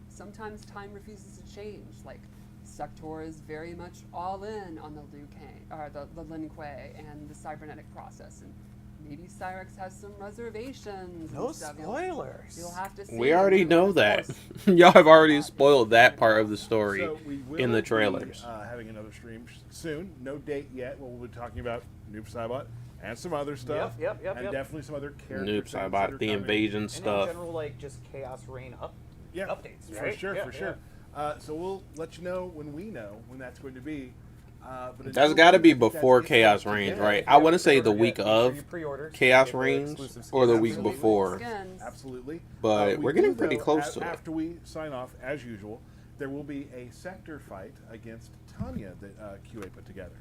sometimes time refuses to change. Like Sektor is very much all in on the Liu Kang or the Lin Kuei and the cybernetic process, and maybe Cyrax has some reservations. No and stuff. spoilers. You'll have to see. We already And know of that. course, Y'all have already spoiled that part of the story So we will in the be, trailers. having another stream soon. No date yet. We'll be talking about Noob Saibot and some other stuff. Yep, and definitely some other character Noob things that Saibot, are the coming. invasion And in stuff. general, like just Chaos Reign updates, For right? sure, Yeah, for yeah. sure. So we'll let you know when that's going to be. But That's until got to then, be that's before it. Chaos Reigns, Yeah, right? yeah, I want to say the Pre-order, week yeah, make sure of you pre-order so you Chaos get the Reigns exclusive or the skins. week Absolutely. before. skins. Absolutely. But We we're getting do, pretty though, close to it. After we sign off, as usual, there will be a Sektor fight against Tanya that QA put together.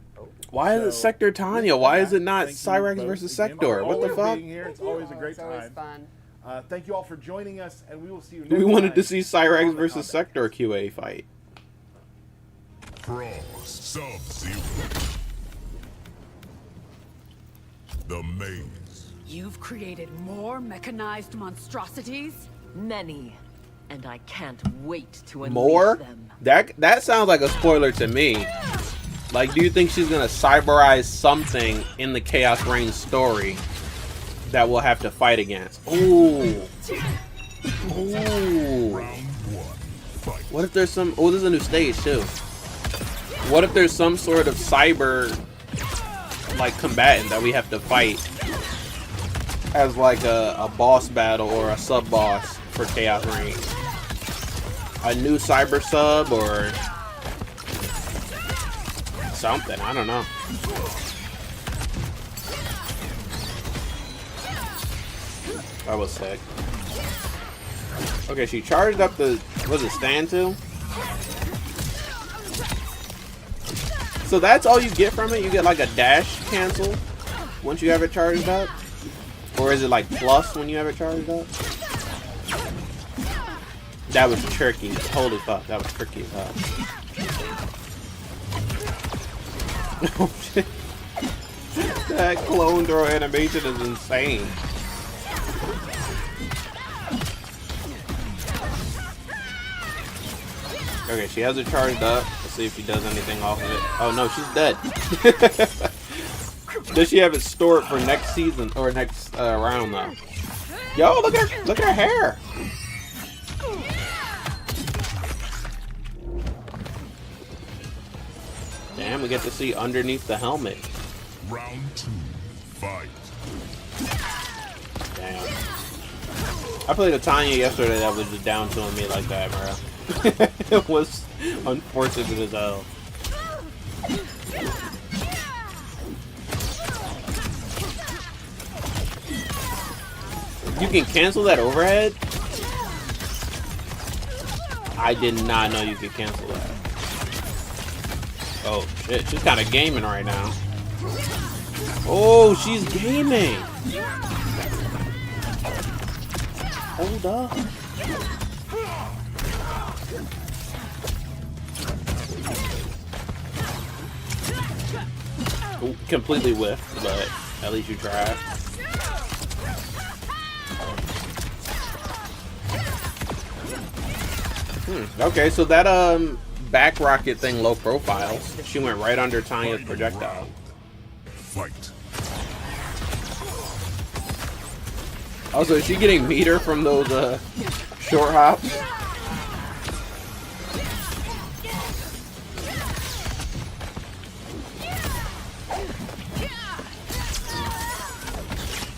Why is it So, Sector Tanya? Why is it not thank you Cyrax both versus again Sector? for What the always fuck? being here. It's always a great It's always time. fun. Thank you all for joining us, and we will see you next We wanted time to see Cyrax on the versus Kombat Sector QA fight. Frost, Sub-Zero. The Maze. You've created more mechanized monstrosities? Many. And I can't wait to unleash More? them. That sounds like a spoiler to me. Like, do you think she's gonna cyberize something in the Chaos Reigns story that we'll have to fight against? Ooh. Ooh. Round one. Fight. What if there's some... Oh, this is a new stage, too. What if there's some sort of cyber, like, combatant that we have to fight as, like, a boss battle or a sub-boss for Chaos Reigns? A new cyber sub or something. I don't know. That was sick. Okay, she charged up the... Was it stand to? So that's all you get from it? You get like a dash cancel once you have it charged up? Or is it like plus when you have it charged up? That was tricky. Holy fuck, that was tricky as hell. Oh shit. That clone throw animation is insane. Okay, she has it charged up. Let's see if she does anything off of it. Oh no, she's dead. Does she have it stored for next season or next round though? Yo, look at her hair. Damn, we get to see underneath the helmet. Round 2, fight. Damn. I played a Tanya yesterday that was just down to me like that, bro. It was unfortunate as hell. You can cancel that overhead? I did not know you could cancel that. Oh shit, she's kind of gaming right now. Oh, she's gaming. Hold up. Ooh, completely whiffed, but at least you tried. Okay, so that back rocket thing low profile. She went right under Tanya's projectile. Fight. Also, is she getting meter from those short hops?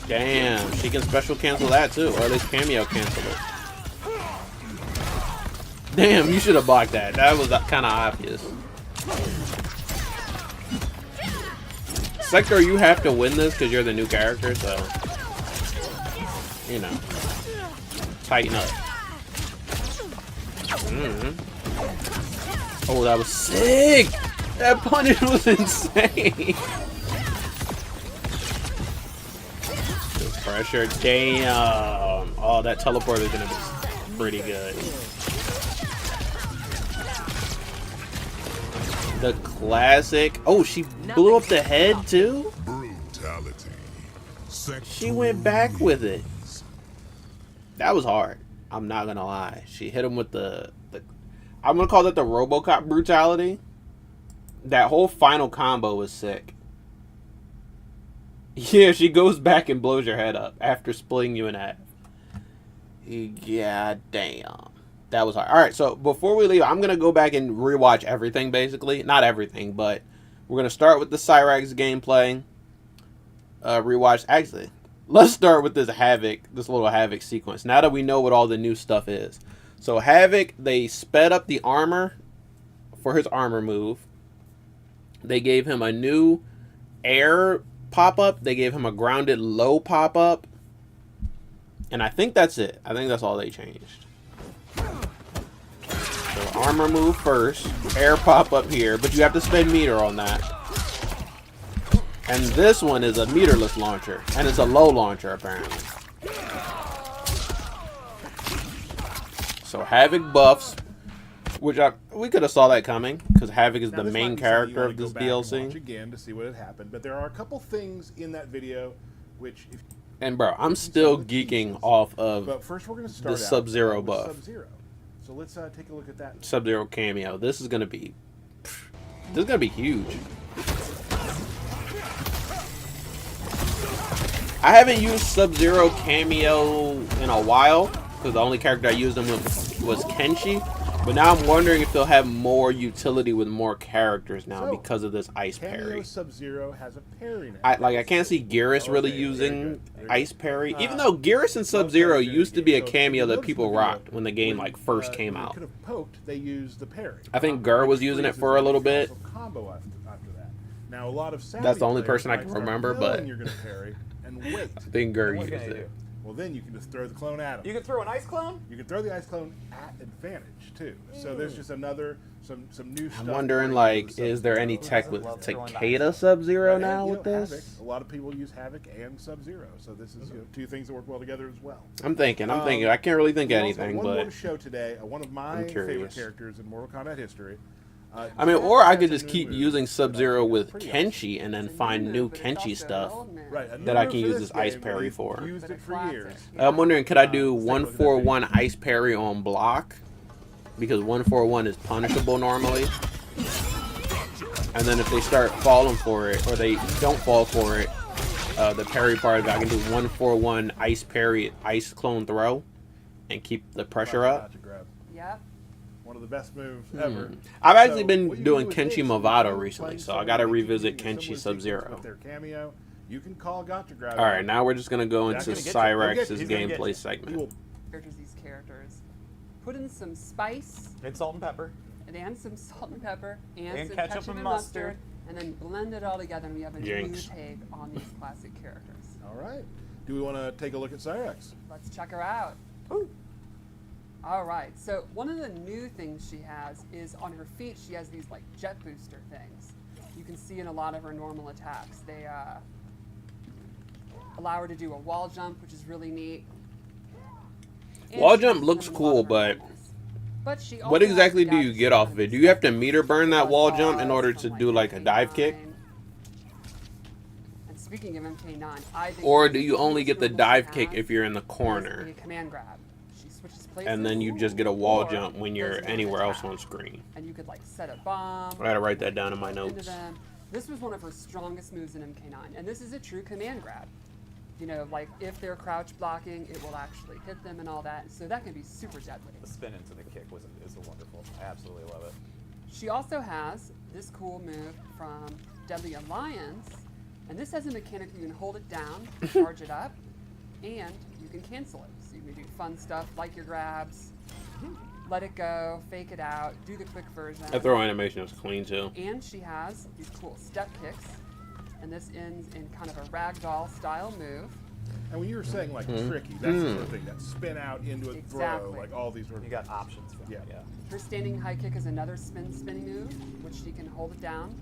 Damn, she can special cancel that too, or at least cameo cancel it. Damn, you should have blocked that. That was kind of obvious. Sektor, you have to win this because you're the new character, so you know, tighten up. Oh, that was sick! That punish was insane. Pressure, damn. Oh, that teleport is gonna be pretty good. The classic. Oh, she blew up the head too? Brutality. She went back with it. That was hard. I'm not gonna lie. She hit him with the I'm gonna call that the RoboCop brutality. That whole final combo was sick. Yeah, she goes back and blows your head up after splitting you in half. Yeah, damn. That was hard. Alright, so before we leave, I'm going to go back and rewatch everything, basically. Not everything, but we're going to start with the Cyrax gameplay. Rewatch. Actually, let's start with this little Havoc sequence. Now that we know what all the new stuff is. So Havoc, they sped up the armor for his armor move. They gave him a new air pop-up. They gave him a grounded low pop-up. And I think that's it. I think that's all they changed. So armor move first. Air pop-up here. But you have to spend meter on that. And this one is a meterless launcher. And it's a low launcher, apparently. So Havoc buffs. Which we could have saw that coming, because Havoc is the main character of this DLC. Watch again to see what had happened, but there are a couple things in that video which. And bro, I'm still geeking off of but first we're going to start the Sub-Zero buff. Sub-Zero. So let's take a look at that. Sub-Zero cameo. This is gonna be huge. I haven't used Sub-Zero cameo in a while, because the only character I used him with was Kenshi. But now I'm wondering if they'll have more utility with more characters now because of this ice parry. Sub-Zero has a parry now. I can't see Geras really using ice parry, even though Geras and Sub-Zero used to be a cameo that people rocked when the game first came out. Could have poked, they used the parry. I think Gur was using it for a little bit. Combo after that. Now a lot of that's the only person I can remember, but you're gonna parry and wait. I think Gur used it. Well, then you can just throw the clone at him. You can throw an ice clone? You can throw the ice clone at advantage, too. So there's just some new stuff. I'm wondering, like, is there any tech with Takeda Sub-Zero now with this? Havoc. A lot of people use Havoc and Sub-Zero, so this is two things that work well together as well. I'm thinking. I can't really think of anything, one but more to show today. One of my favorite characters in Mortal Kombat history. I mean, or I could just keep using Sub-Zero with Kenshi and then find new Kenshi stuff that I can use this ice parry for. Used it for years. I'm wondering, could I do 1-4-1 ice parry on block? because 141 is punishable normally. And then if they start falling for it, or they don't fall for it, the parry part, I can do 141 ice parry, ice clone throw, and keep the pressure up. Yep. One of the best moves ever. I've actually So been what you doing do is Kenshi this, Movado you recently, play so I someone gotta that can revisit do a Kenshi similar Sub-Zero. sequence with their cameo. You can call Gotcha Grab. All right, now we're just gonna go That's into gonna get you. He'll get Cyrax's you. He's gonna get gameplay you. segment. These characters. Put in some spice And salt and pepper. and some salt and pepper and some ketchup and mustard. and then blend it all together, and we have a Jinx. new take on these classic characters. All right. Do we want to take a look at Cyrax? Let's check her out. Ooh. All right, so one of the new things she has is on her feet, she has these like jet booster things. You can see in a lot of her normal attacks. They allow her to do a wall jump, which is really neat. And Wall she jump uses looks them in a cool, lot of her but normals. But she what also exactly has do you gadgets get that off kind of it? of Do you have to accept meter burn that wall jump in buzz order from, to like, do like a dive kick? MK9. And speaking of MK9, I think Or the do you only get the normal dive she kick has if you're in the is corner? a command grab. She switches places, And then you just get a wall or jump when does you're one anywhere else attack. on screen. And you could like set a bomb. I gotta write that down in my into notes. them. This was one of her strongest moves in MK9, and this is a true command grab. You know, like if they're crouch blocking, it will actually hit them and all that. So that can be super deadly. The spin into the kick is wonderful. I absolutely love it. She also has this cool move from Deadly Alliance, and this has a mechanic where you can hold it down, charge it up, and you can cancel it. So you can do fun stuff like your grabs, let it go, fake it out, do the quick version. That throw animation is clean too. And she has these cool step kicks, and this ends in kind of a ragdoll style move. And when you were saying like Mm-hmm. tricky, that's the sort of thing that spin out into a Exactly. throw, like all these sort of. You got options for Yeah. that. Yeah. Her standing high kick is another spinning move, which she can hold it down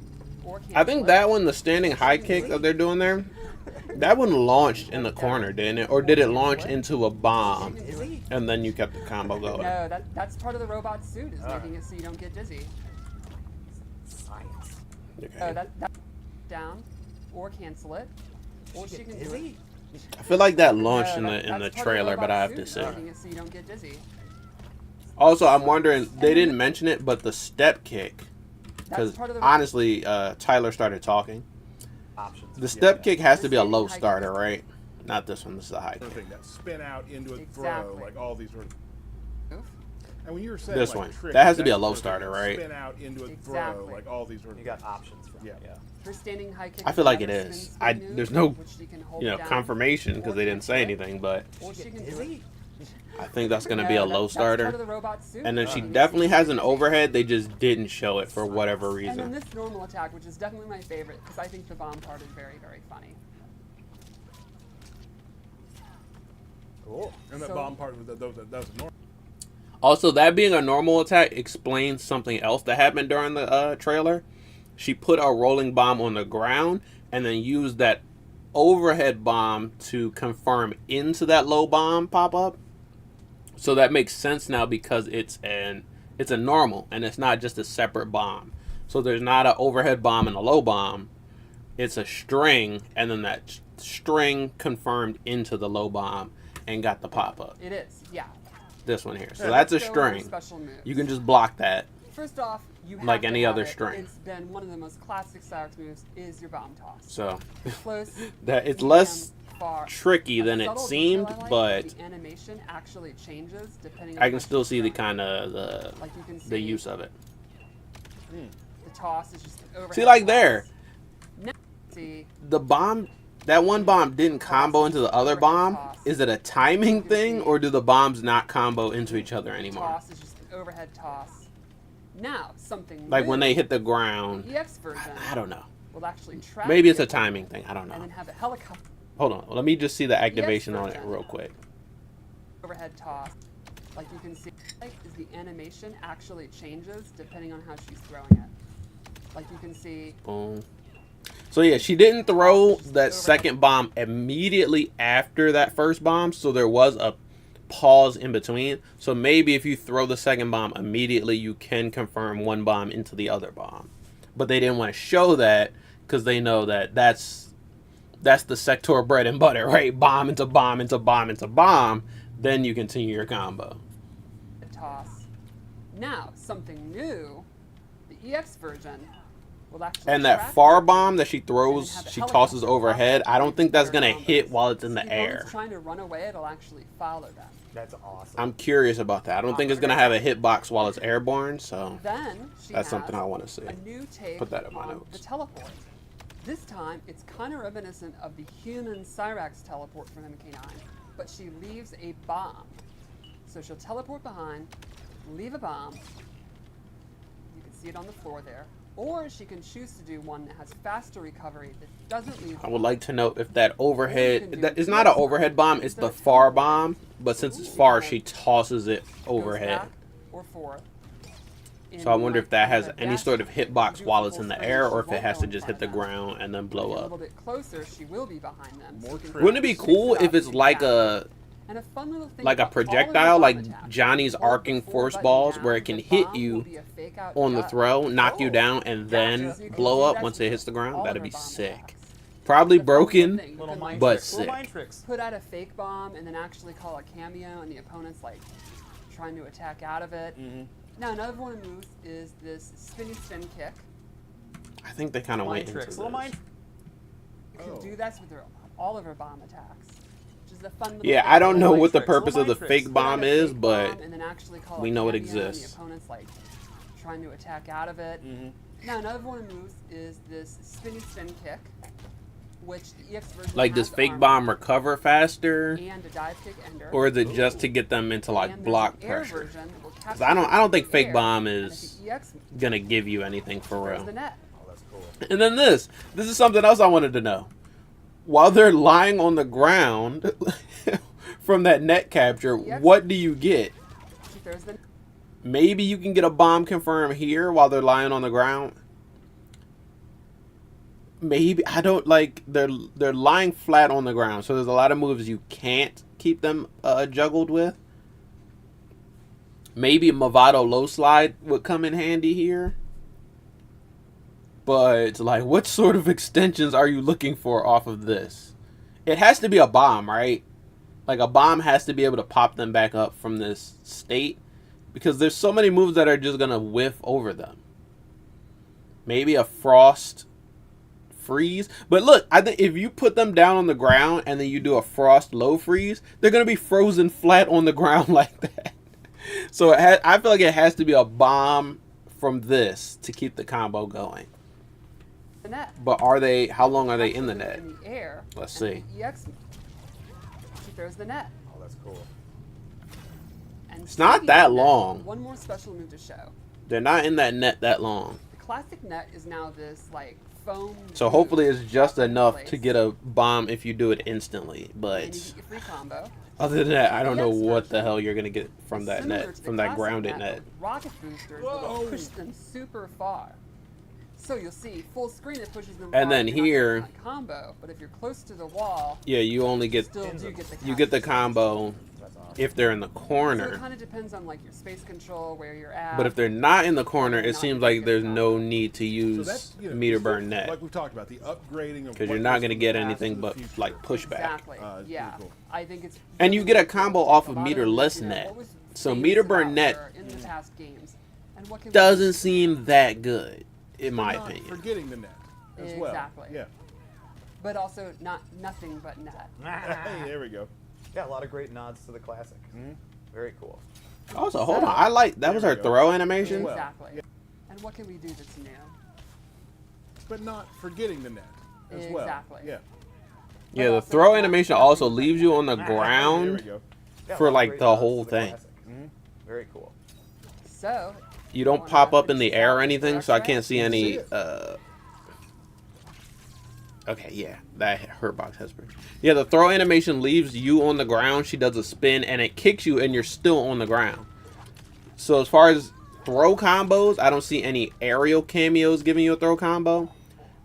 or cancel I think it. that one, the standing high kick that they're doing there, that one launched in the corner, didn't it? Or did it launch into a bomb and then you kept the combo going? No, that's part of the robot suit, is making it so you don't get dizzy. Science. Okay. That down or cancel it, or she can do it. I feel like that launched No, in the that's part of the trailer, but robot I have suit, to is see. making it so you don't get dizzy. Also, I'm wondering, they didn't mention it, but the step kick, because part of the- honestly, Tyler started talking. Options. The step kick has to This be a standing low high kick starter, is- right? Not this one. This is a high Sort of kick. thing that spin out into a Exactly. throw, like all these sort of. Move. And when you were saying This like one. tricky, That has to be that's a low the sort of starter, thing that right? Spin out into a Exactly. throw, like all these sort of. You got options for Yeah. that. Yeah. Her standing high kick I is feel like it another is. spin move, There's no, which she can hold you know, down, confirmation because or they didn't say cancel it, anything, but or she can do it. I think that's gonna be No, a low that's part of starter. the robot suit, And then is she making it so definitely you don't has get an dizzy. overhead. They just didn't show it for whatever And then reason. this normal attack, which is definitely my favorite, because I think the bomb part is very, very funny. Cool. And that So- bomb part that was normal. Also, that being a normal attack explains something else that happened during the trailer. She put a rolling bomb on the ground and then used that overhead bomb to confirm into that low bomb pop-up. So that makes sense now because it's a normal and it's not just a separate bomb. So there's not an overhead bomb and a low bomb. It's a string, and then that string confirmed into the low bomb and got the pop-up. It is, yeah. This one here. So Yeah, that's a let's go over string. special moves. You can just block that. First off, you have Like to any have other it. string. It's been one of the most classic Cyrax moves is your bomb toss. So Close, that it's medium, less far. tricky A than it subtle seemed, detail I like but is the animation actually changes depending on I can how still she's see the throwing. kind of Like you can see the use of it. the toss is just an overhead See, like toss. there, Now, see, the bomb, that one bomb didn't combo into the other bomb. Is it a timing thing, or do the bombs not combo into each other anymore? toss is just an overhead toss. Now, something Like when new, they hit the ground. the EX version I don't know. will actually track Maybe it's a it timing thing. I don't and know. then have a helicopter Hold on. Let me just see the activation on it version. real quick. overhead toss. Like you can see, is the animation actually changes depending on how she's throwing it. Like you can see, Boom. So yeah, she didn't throw that second bomb immediately after that first bomb, so there was a pause in between. So maybe if you throw the second bomb immediately, you can confirm one bomb into the other bomb. But they didn't want to show that because they know that that's the Sektor bread and butter, right? Bomb into bomb into bomb into bomb. Then you continue your combo. toss. Now, something new, the EX version will actually And that track far you bomb that she and throws, have a she helicopter tosses overhead. fly I don't think that's their gonna hit combos. while it's in So the the opponent's air. trying to run away, it'll actually follow them. That's awesome. I'm curious about that. I don't think it's gonna have a hitbox while it's airborne, so Then she that's has something I want to see. a new take Put that in my on notes. the teleport. This time, it's kind of reminiscent of the human Cyrax teleport from MK9, but she leaves a bomb. So she'll teleport behind, leave a bomb. You can see it on the floor there. Or she can choose to do one that has faster recovery that doesn't leave. I would like to know if that overhead, do that is not an EX overhead bomb, it's the far bomb, but since it's far, she tosses it goes overhead. back or forth. So I wonder if that has In any dash sort of attack, hitbox do while full it's in the sprint, air, she or if it won't has go to in just front hit the of them. ground and then blow A up. little bit closer, she will be behind them. So More you can tricks. Wouldn't it be shoot cool it if up it's and like back. a And a fun little thing like a about all of your projectile, bomb like attacks, Johnny's hold the arcing forward force button balls, down, where it can the hit bomb you will be a fake out on the gut. throw, knock you down, and then Gotcha. So you can blow do up that once with it hits the all ground. of That'd her be bomb sick. attacks. Probably It's a fun little broken, thing. You Little can mind but tricks. Little sick. mind tricks. put out a fake bomb and then actually call a cameo, and the opponent's like trying to attack out of it. Now another one of the moves is this spinny spin kick. I think they kind of went Mind into tricks. Little mind. You can do that with all of her bomb attacks, which is a fun little Yeah, thing. I don't know Mind what the tricks, purpose of the little mind fake tricks. Put out bomb a is, fake but bomb and then actually call we a know it cameo, and exists. the opponent's like trying to attack out of it. Now another one of the moves is this spinny spin kick, which the EX version like, does has fake armor bomb recover faster, and a dive kick ender. or is it just to get them into And like there's block an air pressure? version that will 'Cause capture I don't think the fake air, bomb and if is the EX gonna give you anything for throws real. the net. Oh, that's cool. And then this is something else I wanted to know. While they're lying on the ground from that net capture, what do you get? She throws the Maybe you can get a bomb confirm here while they're lying on the ground. Maybe I don't like they're lying flat on the ground, so there's a lot of moves you can't keep them juggled with. Maybe a Movado low slide would come in handy here. But like, what sort of extensions are you looking for off of this? It has to be a bomb, right? Like, a bomb has to be able to pop them back up from this state, because there's so many moves that are just gonna whiff over them. Maybe a frost freeze. But look, I think if you put them down on the ground and then you do a frost low freeze, they're gonna be frozen flat on the ground like that. So I feel like it has to be a bomb from this to keep the combo going. net. But are they? How long are they in the net? In the air. Let's and see. the EX, she throws the net. Oh, that's cool. And It's not speaking that of net, long. One more special move to show. They're not in that net that long. The classic net is now this like foam. So glue hopefully it's just wrapped in enough place. to get a bomb if you do it instantly. And you But get your free combo. other than that, I don't know EX what the version hell you're gonna get from is that similar net, to the from that classic grounded net. with rocket boosters that will push them super far. So you'll see full screen, it pushes them. And far, then you're not here- getting that combo. But if you're close to the wall, Yeah, you only get still do get the. you get the combo. combo if they're in the So it corner. kind of depends on like your space control, where you're at. But if they're not in the corner, They're it not seems gonna like get there's the no combo. need to So use that's, meter burn net, Like we've talked about, the upgrading of because you're what not goes gonna from get the past anything to the but future. like pushback. Exactly. It's Yeah. pretty cool. I think it's. And you get a combo off of lot meter them, less you know, net. what was So famous meter burn about net her in the past games, and what can we Doesn't do? seem that good, in my Not opinion. forgetting the net as well. Exactly. Yeah. But also nothing but net. Hey, there we go. Yeah, a lot of great nods to the classic. Very cool. Also, hold on, I like that was her throw animation. Well, Exactly. yeah. And what can we do that's new? But not forgetting the net as well. Exactly. Yeah. Yeah, the throw animation also leaves you on the There we ground go. Yeah, a for lot of like great the nods whole to thing. classic. Very cool. So. You don't wanna pop up in finish the air or out anything, with so I the can't see rest? any. See it. Okay, yeah, that hurt box has pretty. Yeah, the throw animation leaves you on the ground. She does a spin and it kicks you, and you're still on the ground. So as far as throw combos, I don't see any aerial cameos giving you a throw combo,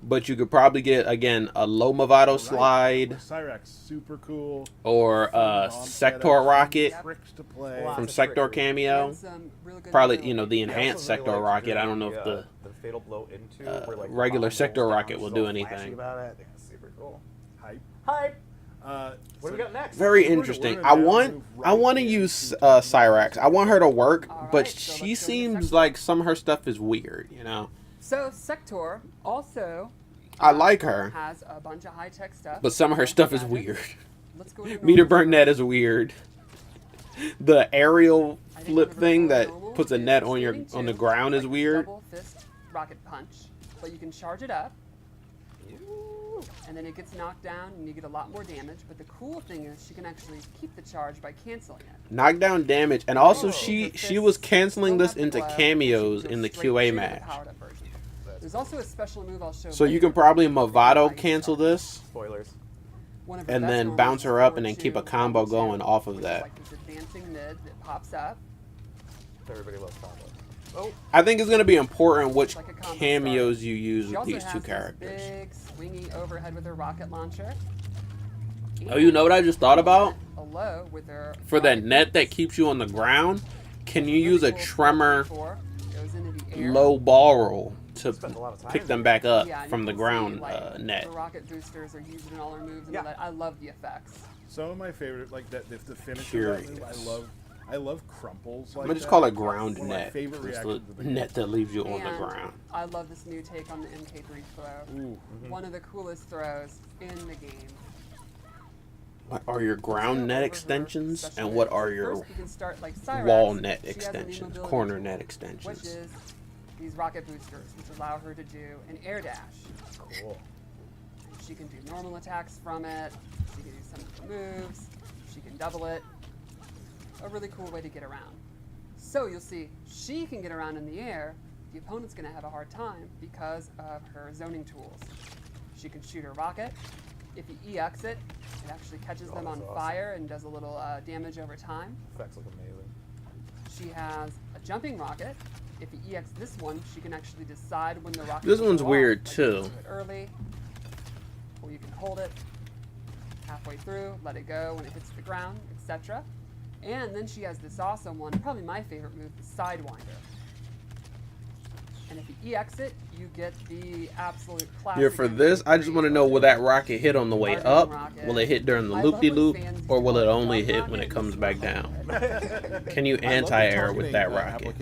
but you could probably get again a low Movado slide Cyrax, super cool. or a Bomb Sector setup, rocket tricks to play. Wow. from Lots of Sector trickery. cameo. And some real good Probably, ability. you know, the Yeah, I enhanced also really Sector liked rocket. I doing don't know if the the fatal blow into where, like, the regular bomb Sector rolls down, rocket she's will all do flashy anything. About it. I think that's super cool. Hype. Hype. What do we got next? Very interesting. I want to use Cyrax. I want her to work, but she seems like some of her stuff is weird, you know. So Sektor also I like her, has a bunch of high-tech stuff. but some of her stuff is weird. Let's go to Meter burn net is weird. The aerial flip thing that puts a net on the ground is weird. Double fist rocket punch, but you can charge it up. And then it gets knocked down and you get a lot more damage, but the cool thing is she can actually keep the charge by canceling it. Knockdown damage, and also she was canceling this into cameos in the QA match. There's also a special move I'll show. So you can probably Movado cancel this, Spoilers. and then bounce her up and then keep a combo going off of that. Like this advancing mid that pops up. Everybody loves combo. Oh, I think it's going to be important which like a combo cameos you use she with also these two has this characters. big swingy overhead with her rocket launcher. Oh, you know what I just thought about? A low with her For that net that keeps you on the ground, can you use a tremor goes into the air. low ball roll to Spent a lot of time pick them back up Yeah, and from you the can ground see, like, net? The rocket boosters are used in all her moves and Yeah. all that. I love the effects. Some of my favorite, like that, the finish of that move, Curious. I love crumples. Like I'm gonna just that. call it ground One of my net. favorite It's reactions the of the game. net that leaves you on the And ground. I love this new take on the MK3 throw. Ooh. One of the coolest throws in the game. What are your ground net extensions, and what are your First, you can start like Cyrax. wall net She has a new extensions, mobility corner tool, net which extensions? is these rocket boosters, which allow her to do an air dash. Cool. She can do normal attacks from it. She can do some of the moves. She can double it. A really cool way to get around. So you'll see she can get around in the air. The opponent's going to have a hard time because of her zoning tools. She can shoot her rocket. If you EX it, it actually catches them on that's awesome. fire and does a little damage over time. Effects look amazing. She has a jumping rocket. If you EX this one, she can actually decide when the rocket This will one's go weird, off. Like, you can too. do it early, or you can hold it halfway through, let it go when it hits the ground, etc. And then she has this awesome one, probably my favorite move, the Sidewinder. And if you EX it, you get the absolute classic. Yeah, for this, I just want to know, will that rocket hit on the way up? Will it hit during the loop-de-loop? Or will it only hit when it comes back down? Can you anti-air with that rocket?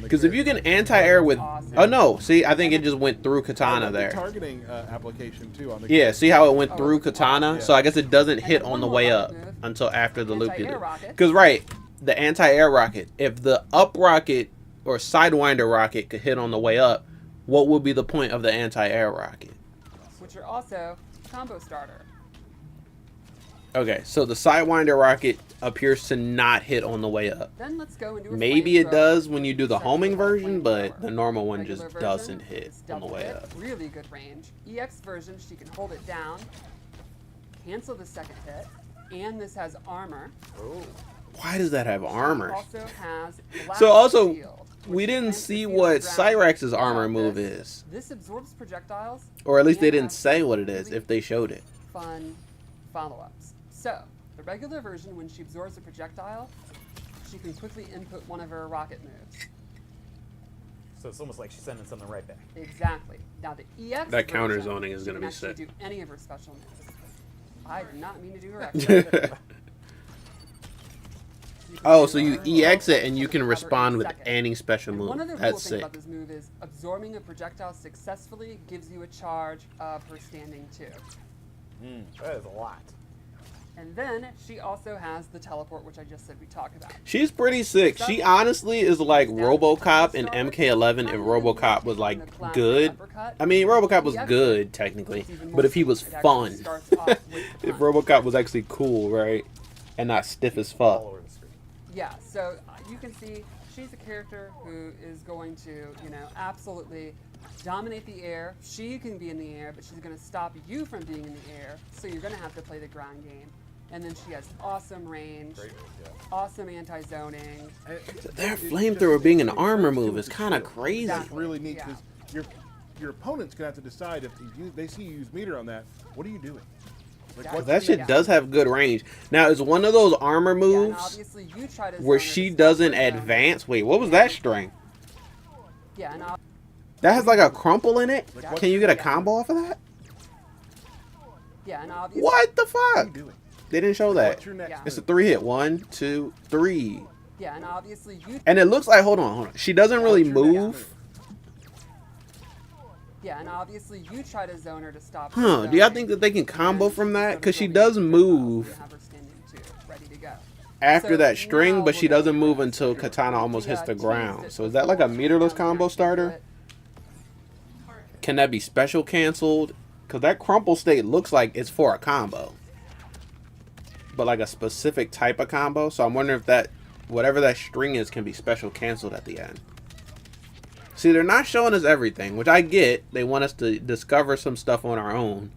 Because if you can anti-air with... Oh, no. See, I think it just went through Katana there. Targeting application too on the Yeah, see how it went through Katana? Yeah. So I guess it doesn't hit on the way up until after the loop-de-loop. Because, right, the anti-air rocket, if the up rocket or Sidewinder rocket could hit on the way up, what would be the point of the anti-air rocket? Which are also combo starter. Okay, so the Sidewinder rocket appears to not hit on the way up. Then let's go into a Maybe it flamethrower. does when you do the Second homing with a version, but flamethrower. the normal one Regular just version doesn't hit is on the double way hit, up. Really good range. EX version, she can hold it down, cancel the second hit, and this has armor. Oh. Why does that have armor? Also has blast So also, shield, we which didn't prevents see the what field ground. Cyrax's armor Now move this- is. This absorbs projectiles. Or at least they and didn't has say what it is, really if they showed it. Fun follow-ups. So, the regular version, when she absorbs a projectile, she can quickly input one of her rocket moves. So it's almost like she's sending something right back. Exactly. Now the EX That counter version, zoning is she gonna can be actually sick. do any of her special moves. I did not mean to do her extra. Oh, so you EX it and you can respond with any special And move. one other cool That's thing sick. about this move is absorbing a projectile successfully gives you a charge of her standing 2. That is a lot. And then she also has the teleport, which I just said we talk about. She's pretty sick. She honestly is like RoboCop in MK11 if RoboCop was like good. I mean, RoboCop was good technically, but if he was fun. If RoboCop was actually cool, right? And not stiff as All fuck. over the screen. Yeah, so you can see she's a character who is going to, you know, absolutely dominate the air. She can be in the air, but she's going to stop you from being in the air. So you're going to have to play the ground game. And then she has awesome range, Great, yeah. awesome anti-zoning. Their flamethrower being an armor move is kind of crazy. It's really neat because your opponent's gonna have to decide if they see you use meter on that. What are you doing? Like, what That shit does have good range. Now, it's one of those armor Yeah, and moves obviously you try to where zone her she to stop doesn't her zone. advance. Wait, what was that string? Yeah, and That has like a crumple in it? Yeah. Can you get a combo off of that? Yeah, and obviously. What the What are you fuck? doing? They didn't show that. What's your next Yeah. It's a move? 3-hit. 1, 2, 3. Yeah, and obviously you. And it looks like, hold on. She doesn't really What's your next move. Yeah, and obviously you try to zone her to stop. her Huh, do y'all zoning, think that they can combo and from she's that? gonna Because she go does into the move house, you have her standing too, ready to go. after So that string, now but she we're gonna doesn't do move that. until Katana almost hits the teased ground. it So is that like a before, meterless now combo we're gonna do starter? it. Can that be special canceled? Because that crumple state looks like it's for a combo. But like a specific type of combo. So I'm wondering if that, whatever that string is, can be special canceled at the end. See, they're not showing us everything, which I get. They want us to discover some stuff on our own.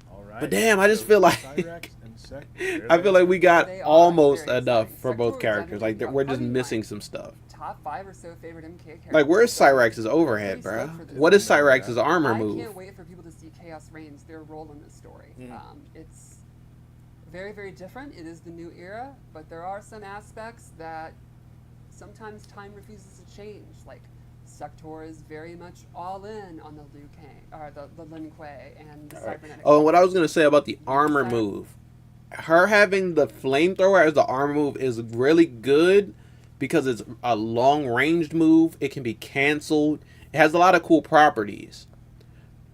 All right. But damn, I just So feel like Cyrax and Sektor, there I they feel are. like we got They are almost very enough exciting. for both Sektor characters. Like definitely we're just probably missing my some stuff. Top 5 or so favorite MK characters. Like where's So, Cyrax's overhead, pretty bro? stoked for this What is one. Cyrax's armor I move? can't wait for people to see Chaos Reigns, their role in this story. It's very, very different. It is the new era, but there are some aspects that sometimes time refuses to change. Like Sektor is very much all in on the Liu Kang, or the Lin Kuei, and the cybernetic. Oh, and what I was gonna say about the armor Cyber- move, her having the flamethrower as the armor move is really good because it's a long ranged move. It can be canceled. It has a lot of cool properties,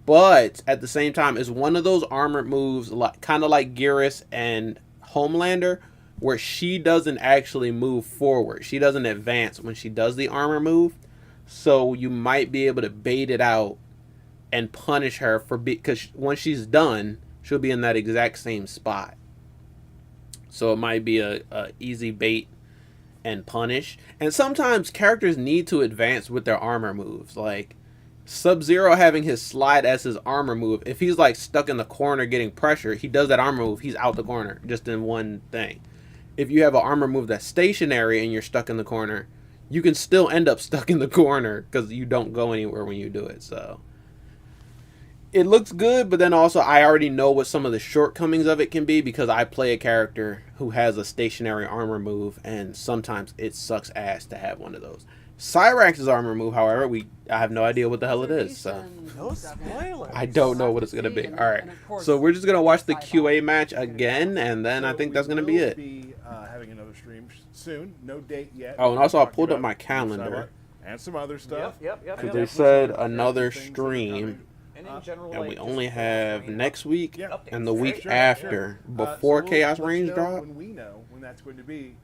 but at the same time, it's one of those armored moves, like kind of like Geras and Homelander, where she doesn't actually move forward. She doesn't advance when she does the armor move. So you might be able to bait it out and punish her for because once she's done, she'll be in that exact same spot. So it might be a easy bait and punish. And sometimes characters need to advance with their armor moves. Like Sub-Zero having his slide as his armor move. If he's like stuck in the corner getting pressure, he does that armor move. He's out the corner just in one thing. If you have an armor move that's stationary and you're stuck in the corner, you can still end up stuck in the corner because you don't go anywhere when you do it. So it looks good, but then also I already know what some of the shortcomings of it can be because I play a character who has a stationary armor move, and sometimes it sucks ass to have one of those. Cyrax's armor move, however, I have no idea what the hell it is. So No spoilers. I don't know what it's gonna be. All right, so we're just gonna watch the QA match again, and then I think that's gonna be it. Be having another stream soon. No date yet. Oh, and also I Talking pulled up about my calendar and some other stuff. Yep. because they said another stream. And in general, And like, we just only full have stream next week Yep. and the week Sure, after sure. before So Chaos we'll let Reigns you know drop. when we know when that's going to be.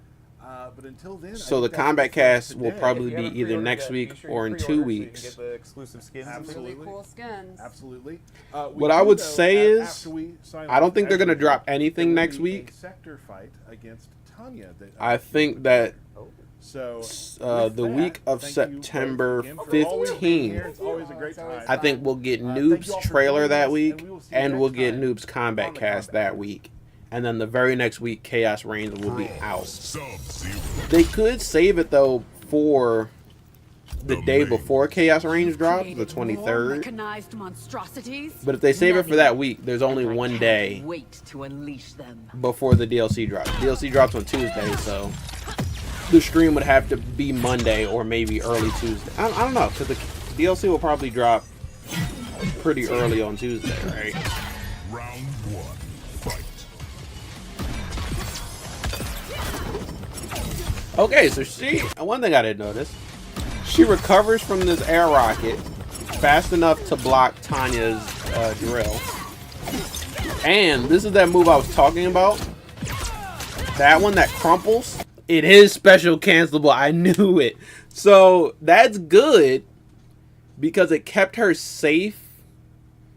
But until then, So I the think that's Kombat it for us Cast will today. probably if you be haven't either pre-ordered next yet, week be sure you or in 2 pre-order so you can weeks. get the exclusive skins. Absolutely. Really cool skins. Absolutely. What I would say is, after we sign I don't off, think they're as gonna usual, drop anything there will next be week. A Sektor fight against Tanya. That I think that so. the week of thank you both September again for always being here. 15th, It's always a great It's always time. I think we'll get thank Noob's you all for trailer joining that us, week, and we will see you and we'll next get time Noob's on Kombat the Cast Kombat that Cast. week. And then the very next week, Chaos Reigns will be out. Sub-Zero. They could save it though for the day before Chaos Reigns drops, the Created more 23rd. mechanized monstrosities. But if they save it for Many. that week, there's only And I one can't day Wait to unleash them. before the DLC drops. DLC drops on Tuesday, so the stream would have to be Monday or maybe early Tuesday. I don't know, because the DLC will probably drop pretty early on Tuesday, right? Round one. Fight. Okay, so one thing I didn't notice, she recovers from this air rocket fast enough to block Tanya's drill. And this is that move I was talking about. That one that crumples. It is special cancelable. I knew it. So that's good because it kept her safe.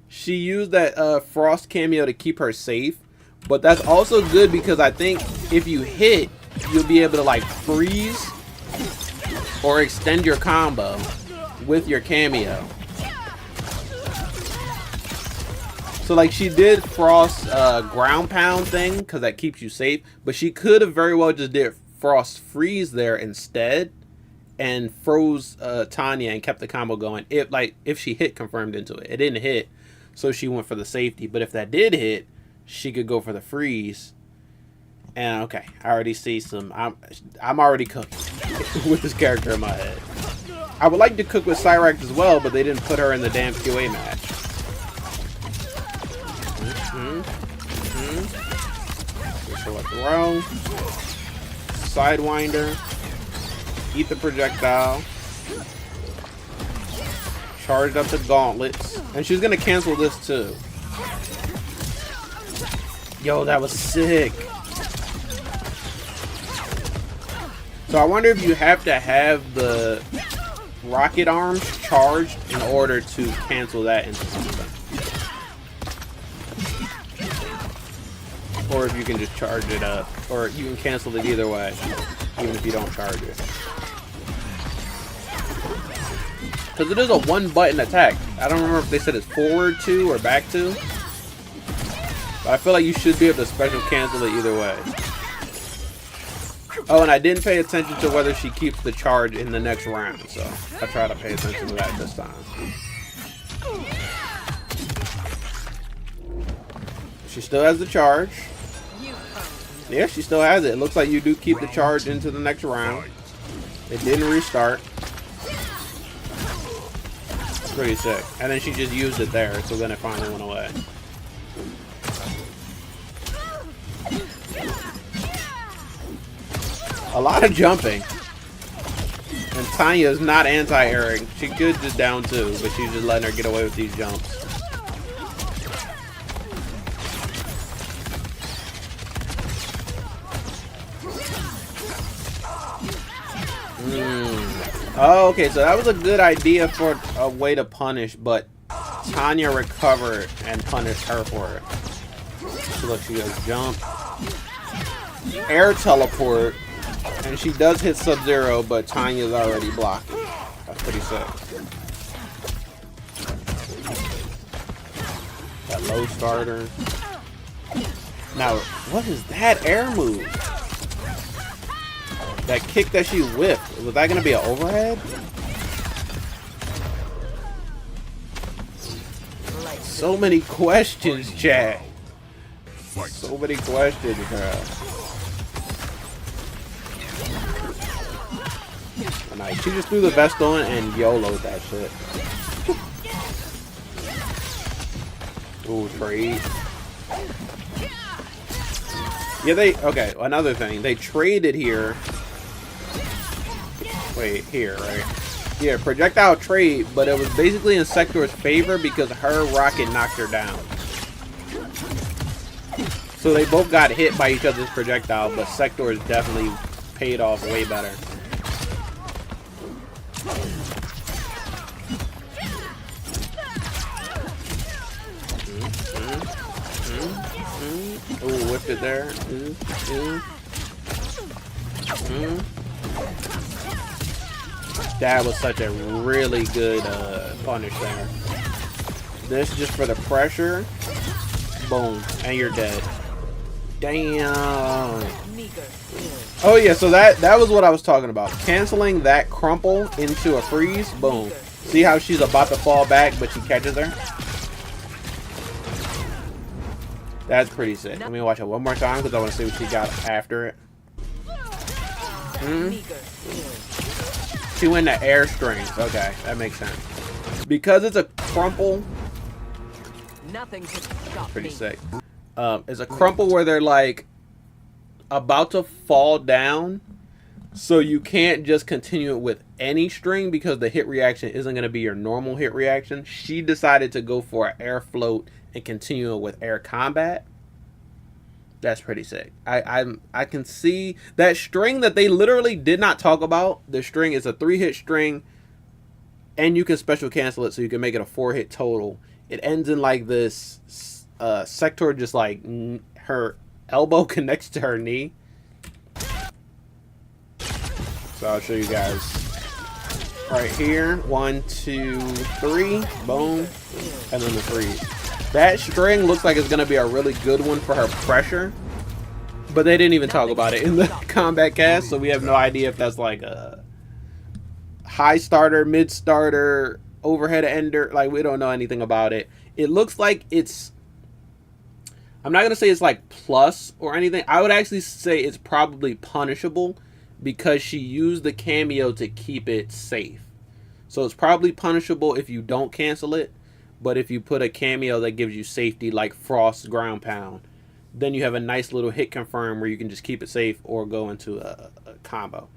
She used that Frost cameo to keep her safe. But that's also good because I think if you hit, you'll be able to like freeze or extend your combo with your cameo. So like she did Frost ground pound thing because that keeps you safe, but she could have very well just did Frost freeze there instead and froze Tanya and kept the combo going if she hit confirmed into it. It didn't hit, so she went for the safety. But if that did hit, she could go for the freeze. And okay, I already see some. I'm already cooking with this character in my head. I would like to cook with Cyrax as well, but they didn't put her in the damn QA match. Select throw. Sidewinder. Eat the projectile. Charged up the gauntlets. And she's gonna cancel this too. Yo, that was sick. So I wonder if you have to have the rocket arms charged in order to cancel that into something. Or if you can just charge it up. Or you can cancel it either way, even if you don't charge it. Because it is a one-button attack. I don't remember if they said it's forward to or back to. But I feel like you should be able to special cancel it either way. Oh, and I didn't pay attention to whether she keeps the charge in the next round, so I try to pay attention to that this time. She still has the charge. Yeah, she still has it. It looks like you do keep the charge into the next round. It didn't restart. That's pretty sick. And then she just used it there, so then it finally went away. A lot of jumping. And Tanya is not anti-airing. She could just down two, but she's just letting her get away with these jumps. Oh, okay, so that was a good idea for a way to punish, but Tanya recovered and punished her for it. So look, she goes jump, air teleport, and she does hit Sub-Zero, but Tanya's already blocking. That's pretty sick. That low starter. Now, what is that air move? That kick that she whipped, was that gonna be an overhead? So many questions, chat. So many questions, girl. Nice. She just threw the vest on and YOLO'd that shit. Ooh, trade. Yeah, okay, another thing. They traded here. Wait, here, right? Yeah, projectile trade, but it was basically in Sektor's favor because her rocket knocked her down. So they both got hit by each other's projectile, but Sektor's definitely paid off way better. Ooh, whipped it there. That was such a really good punish there. This just for the pressure. Boom. And you're dead. Damn. Oh yeah, so that was what I was talking about. Canceling that crumple into a freeze. Boom. See how she's about to fall back, but she catches her? That's pretty sick. Let me watch it one more time because I want to see what she got after it. She went to air strings. Okay, that makes sense. Because it's a crumple. Nothing can stop pretty me. sick. It's a crumple where they're like about to fall down. So you can't just continue it with any string because the hit reaction isn't going to be your normal hit reaction. She decided to go for an air float and continue it with air combat. That's pretty sick. I can see that string that they literally did not talk about. The string is a 3-hit string, and you can special cancel it so you can make it a 4-hit total. It ends in like this Sektor just like her elbow connects to her knee. So I'll show you guys right here. 1, 2, 3, boom, and then the freeze. That string looks like it's going to be a really good one for her pressure. But they didn't even talk about it in the Kombat Kast, so we have no idea if that's like a high starter, mid starter, overhead ender. Like, we don't know anything about it. It looks like it's... I'm not going to say it's like plus or anything. I would actually say it's probably punishable because she used the cameo to keep it safe. So it's probably punishable if you don't cancel it. but if you put a cameo that gives you safety like Frost Ground Pound, then you have a nice little hit confirm where you can just keep it safe or go into a combo.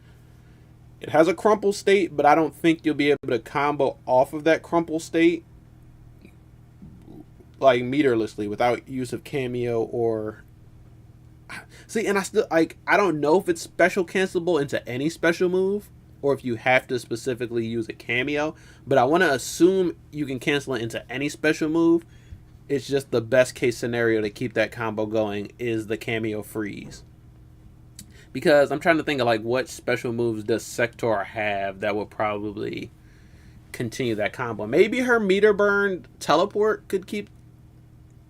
It has a crumple state, but I don't think you'll be able to combo off of that crumple state like meterlessly without use of cameo or... See, and I don't know if it's special cancelable into any special move or if you have to specifically use a cameo, but I want to assume you can cancel it into any special move. It's just the best case scenario to keep that combo going is the cameo freeze. Because I'm trying to think of like what special moves does Sektor have that would probably continue that combo. Maybe her meter burn teleport could keep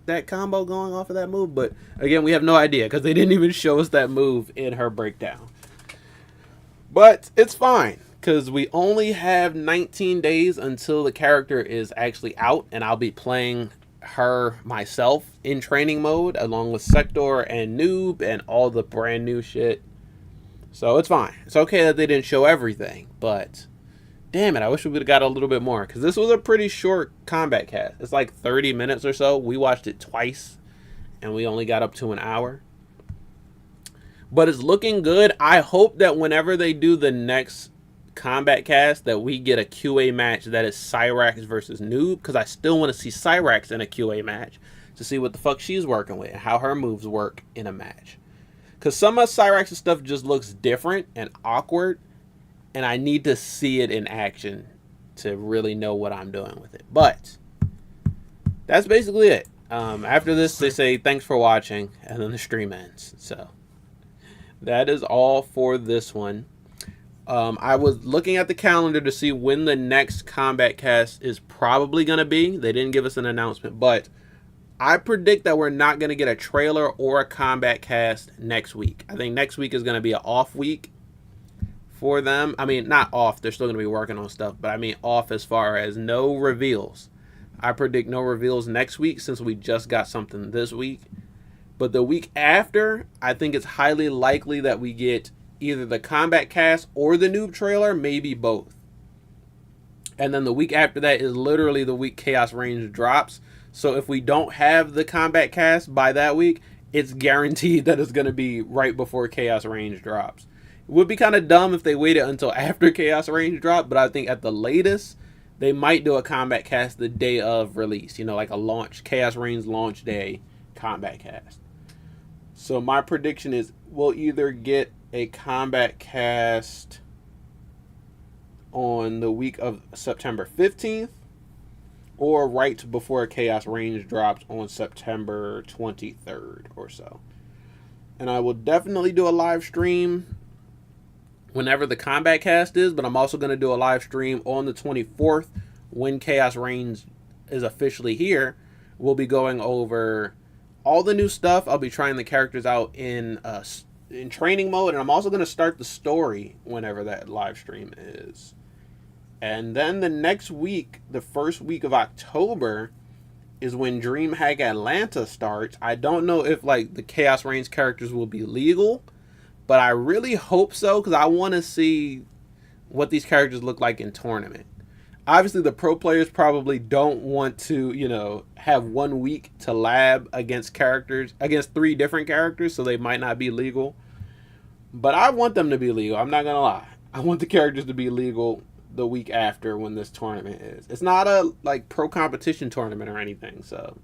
that combo going off of that move, but again, we have no idea because they didn't even show us that move in her breakdown. But it's fine because we only have 19 days until the character is actually out, and I'll be playing her myself in training mode along with Sektor and Noob and all the brand new shit. So it's fine. It's okay that they didn't show everything, but damn it, I wish we would have got a little bit more because this was a pretty short combat cast. It's like 30 minutes or so. We watched it twice and we only got up to an hour. But it's looking good. I hope that whenever they do the next combat cast that we get a QA match that is Cyrax versus Noob, because I still want to see Cyrax in a QA match to see what the fuck she's working with and how her moves work in a match. Because some of Cyrax's stuff just looks different and awkward, and I need to see it in action to really know what I'm doing with it. But that's basically it. After this, they say thanks for watching, and then the stream ends. So that is all for this one. I was looking at the calendar to see when the next combat cast is probably going to be. They didn't give us an announcement, but I predict that we're not going to get a trailer or a combat cast next week. I think next week is going to be an off week for them. I mean, not off. They're still going to be working on stuff, but I mean off as far as no reveals. I predict no reveals next week since we just got something this week. But the week after, I think it's highly likely that we get either the combat cast or the Noob trailer, maybe both. And then the week after that is literally the week Chaos Reigns drops. So if we don't have the combat cast by that week, it's guaranteed that it's going to be right before Chaos Reigns drops. It would be kind of dumb if they waited until after Chaos Reigns drop, but I think at the latest, they might do a combat cast the day of release. You know, like a launch, Chaos Reigns launch day combat cast. So my prediction is we'll either get a combat cast on the week of September 15th or right before Chaos Reigns drops on September 23rd or so. And I will definitely do a live stream whenever the combat cast is, but I'm also going to do a live stream on the 24th when Chaos Reigns is officially here. We'll be going over all the new stuff. I'll be trying the characters out in training mode, and I'm also going to start the story whenever that live stream is. And then the next week, the first week of October, is when DreamHack Atlanta starts. I don't know if like the Chaos Reigns characters will be legal, but I really hope so because I want to see what these characters look like in tournament. Obviously, the pro players probably don't want to, you know, have 1 week to lab against characters, against 3 different characters, so they might not be legal. But I want them to be legal. I'm not going to lie. I want the characters to be legal the week after when this tournament is. It's not a, like, pro competition tournament or anything, so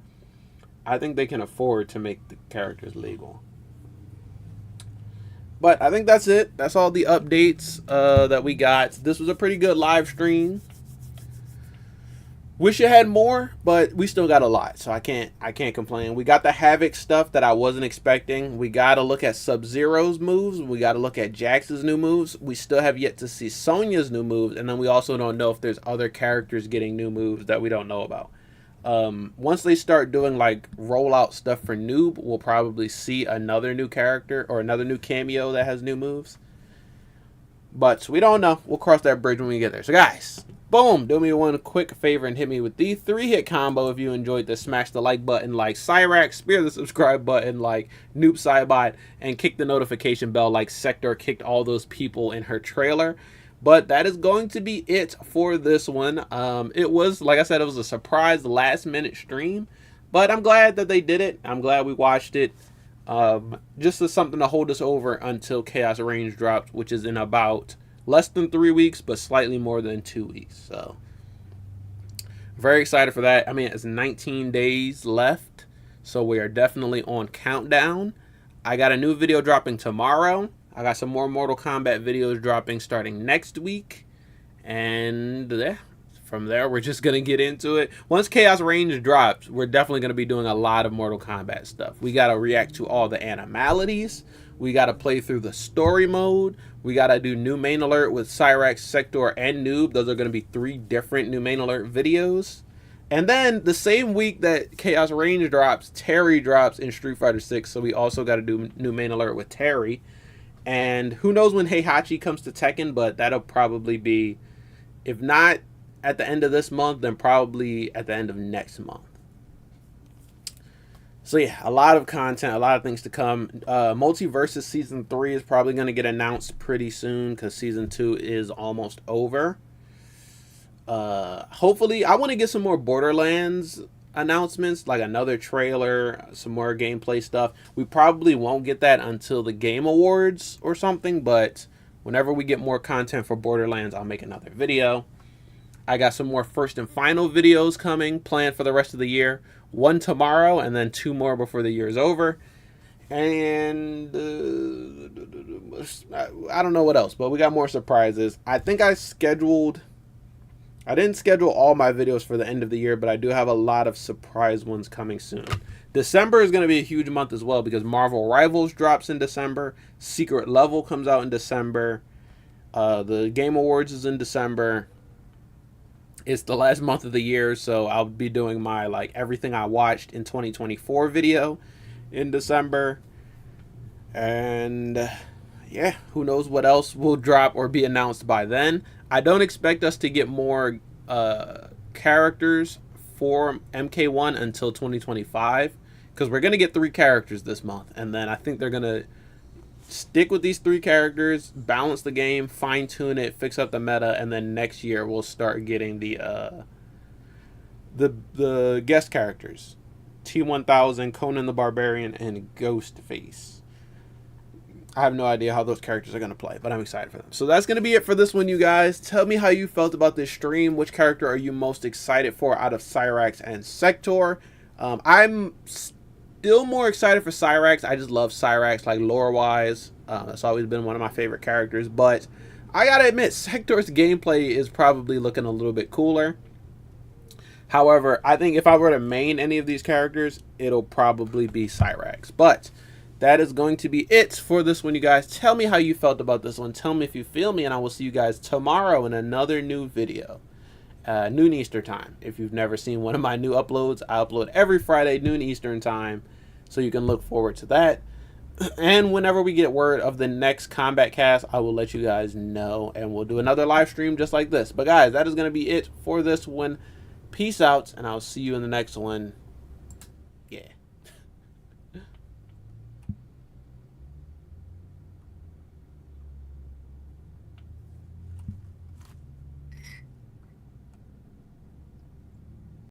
I think they can afford to make the characters legal. But I think that's it. That's all the updates that we got. This was a pretty good live stream. Wish it had more, but we still got a lot, so I can't complain. We got the Havoc stuff that I wasn't expecting. We got to look at Sub-Zero's moves. We got to look at Jax's new moves. We still have yet to see Sonya's new moves, and then we also don't know if there's other characters getting new moves that we don't know about. Once they start doing like rollout stuff for Noob, we'll probably see another new character or another new cameo that has new moves. But we don't know. We'll cross that bridge when we get there. So guys, boom, do me one quick favor and hit me with the 3-hit combo. If you enjoyed this, smash the like button like Cyrax, spear the subscribe button like Noob Cybot, and kick the notification bell like Sektor kicked all those people in her trailer. But that is going to be it for this one. It was, like I said, it was a surprise last-minute stream. But I'm glad that they did it. I'm glad we watched it. Just as something to hold us over until Chaos Reigns drops, which is in about less than 3 weeks, but slightly more than 2 weeks. So, very excited for that. I mean, it's 19 days left, so we are definitely on countdown. I got a new video dropping tomorrow. I got some more Mortal Kombat videos dropping starting next week. And yeah, from there, we're just going to get into it. Once Chaos Reigns drops, we're definitely going to be doing a lot of Mortal Kombat stuff. We got to react to all the animalities. We got to play through the story mode. We got to do new main alert with Cyrax, Sektor, and Noob. Those are going to be 3 different new main alert videos. And then the same week that Chaos Reigns drops, Terry drops in Street Fighter 6. So we also got to do new main alert with Terry. And who knows when Heihachi comes to Tekken, but that'll probably be, if not at the end of this month, then probably at the end of next month. So yeah, a lot of content, a lot of things to come. Multiversus Season 3 is probably going to get announced pretty soon because Season 2 is almost over. Hopefully, I want to get some more Borderlands announcements, like another trailer, some more gameplay stuff. We probably won't get that until the Game Awards or something, but whenever we get more content for Borderlands, I'll make another video. I got some more first and final videos coming, planned for the rest of the year. 1 tomorrow, and then 2 more before the year is over. And I don't know what else, but we got more surprises. I think I didn't schedule all my videos for the end of the year, but I do have a lot of surprise ones coming soon. December is going to be a huge month as well because Marvel Rivals drops in December. Secret Level comes out in December. The Game Awards is in December. It's the last month of the year, so I'll be doing my everything I watched in 2024 video in December. And yeah, who knows what else will drop or be announced by then. I don't expect us to get more characters for MK1 until 2025 because we're going to get 3 characters this month, and then I think they're going to stick with these 3 characters, balance the game, fine-tune it, fix up the meta, and then next year we'll start getting the guest characters. T-1000, Conan the Barbarian, and Ghostface. I have no idea how those characters are going to play, but I'm excited for them. So that's going to be it for this one, you guys. Tell me how you felt about this stream. Which character are you most excited for out of Cyrax and Sektor? I'm still more excited for Cyrax. I just love Cyrax, lore-wise. That's always been one of my favorite characters. But I gotta admit, Sektor's gameplay is probably looking a little bit cooler. However, I think if I were to main any of these characters, it'll probably be Cyrax. But that is going to be it for this one, you guys. Tell me how you felt about this one. Tell me if you feel me, and I will see you guys tomorrow in another new video. Noon Eastern time. If you've never seen one of my new uploads, I upload every Friday, noon Eastern time, so you can look forward to that. And whenever we get word of the next Kombat Cast, I will let you guys know, and we'll do another live stream just like this. But guys, that is going to be it for this one. Peace out, and I'll see you in the next one. Yeah.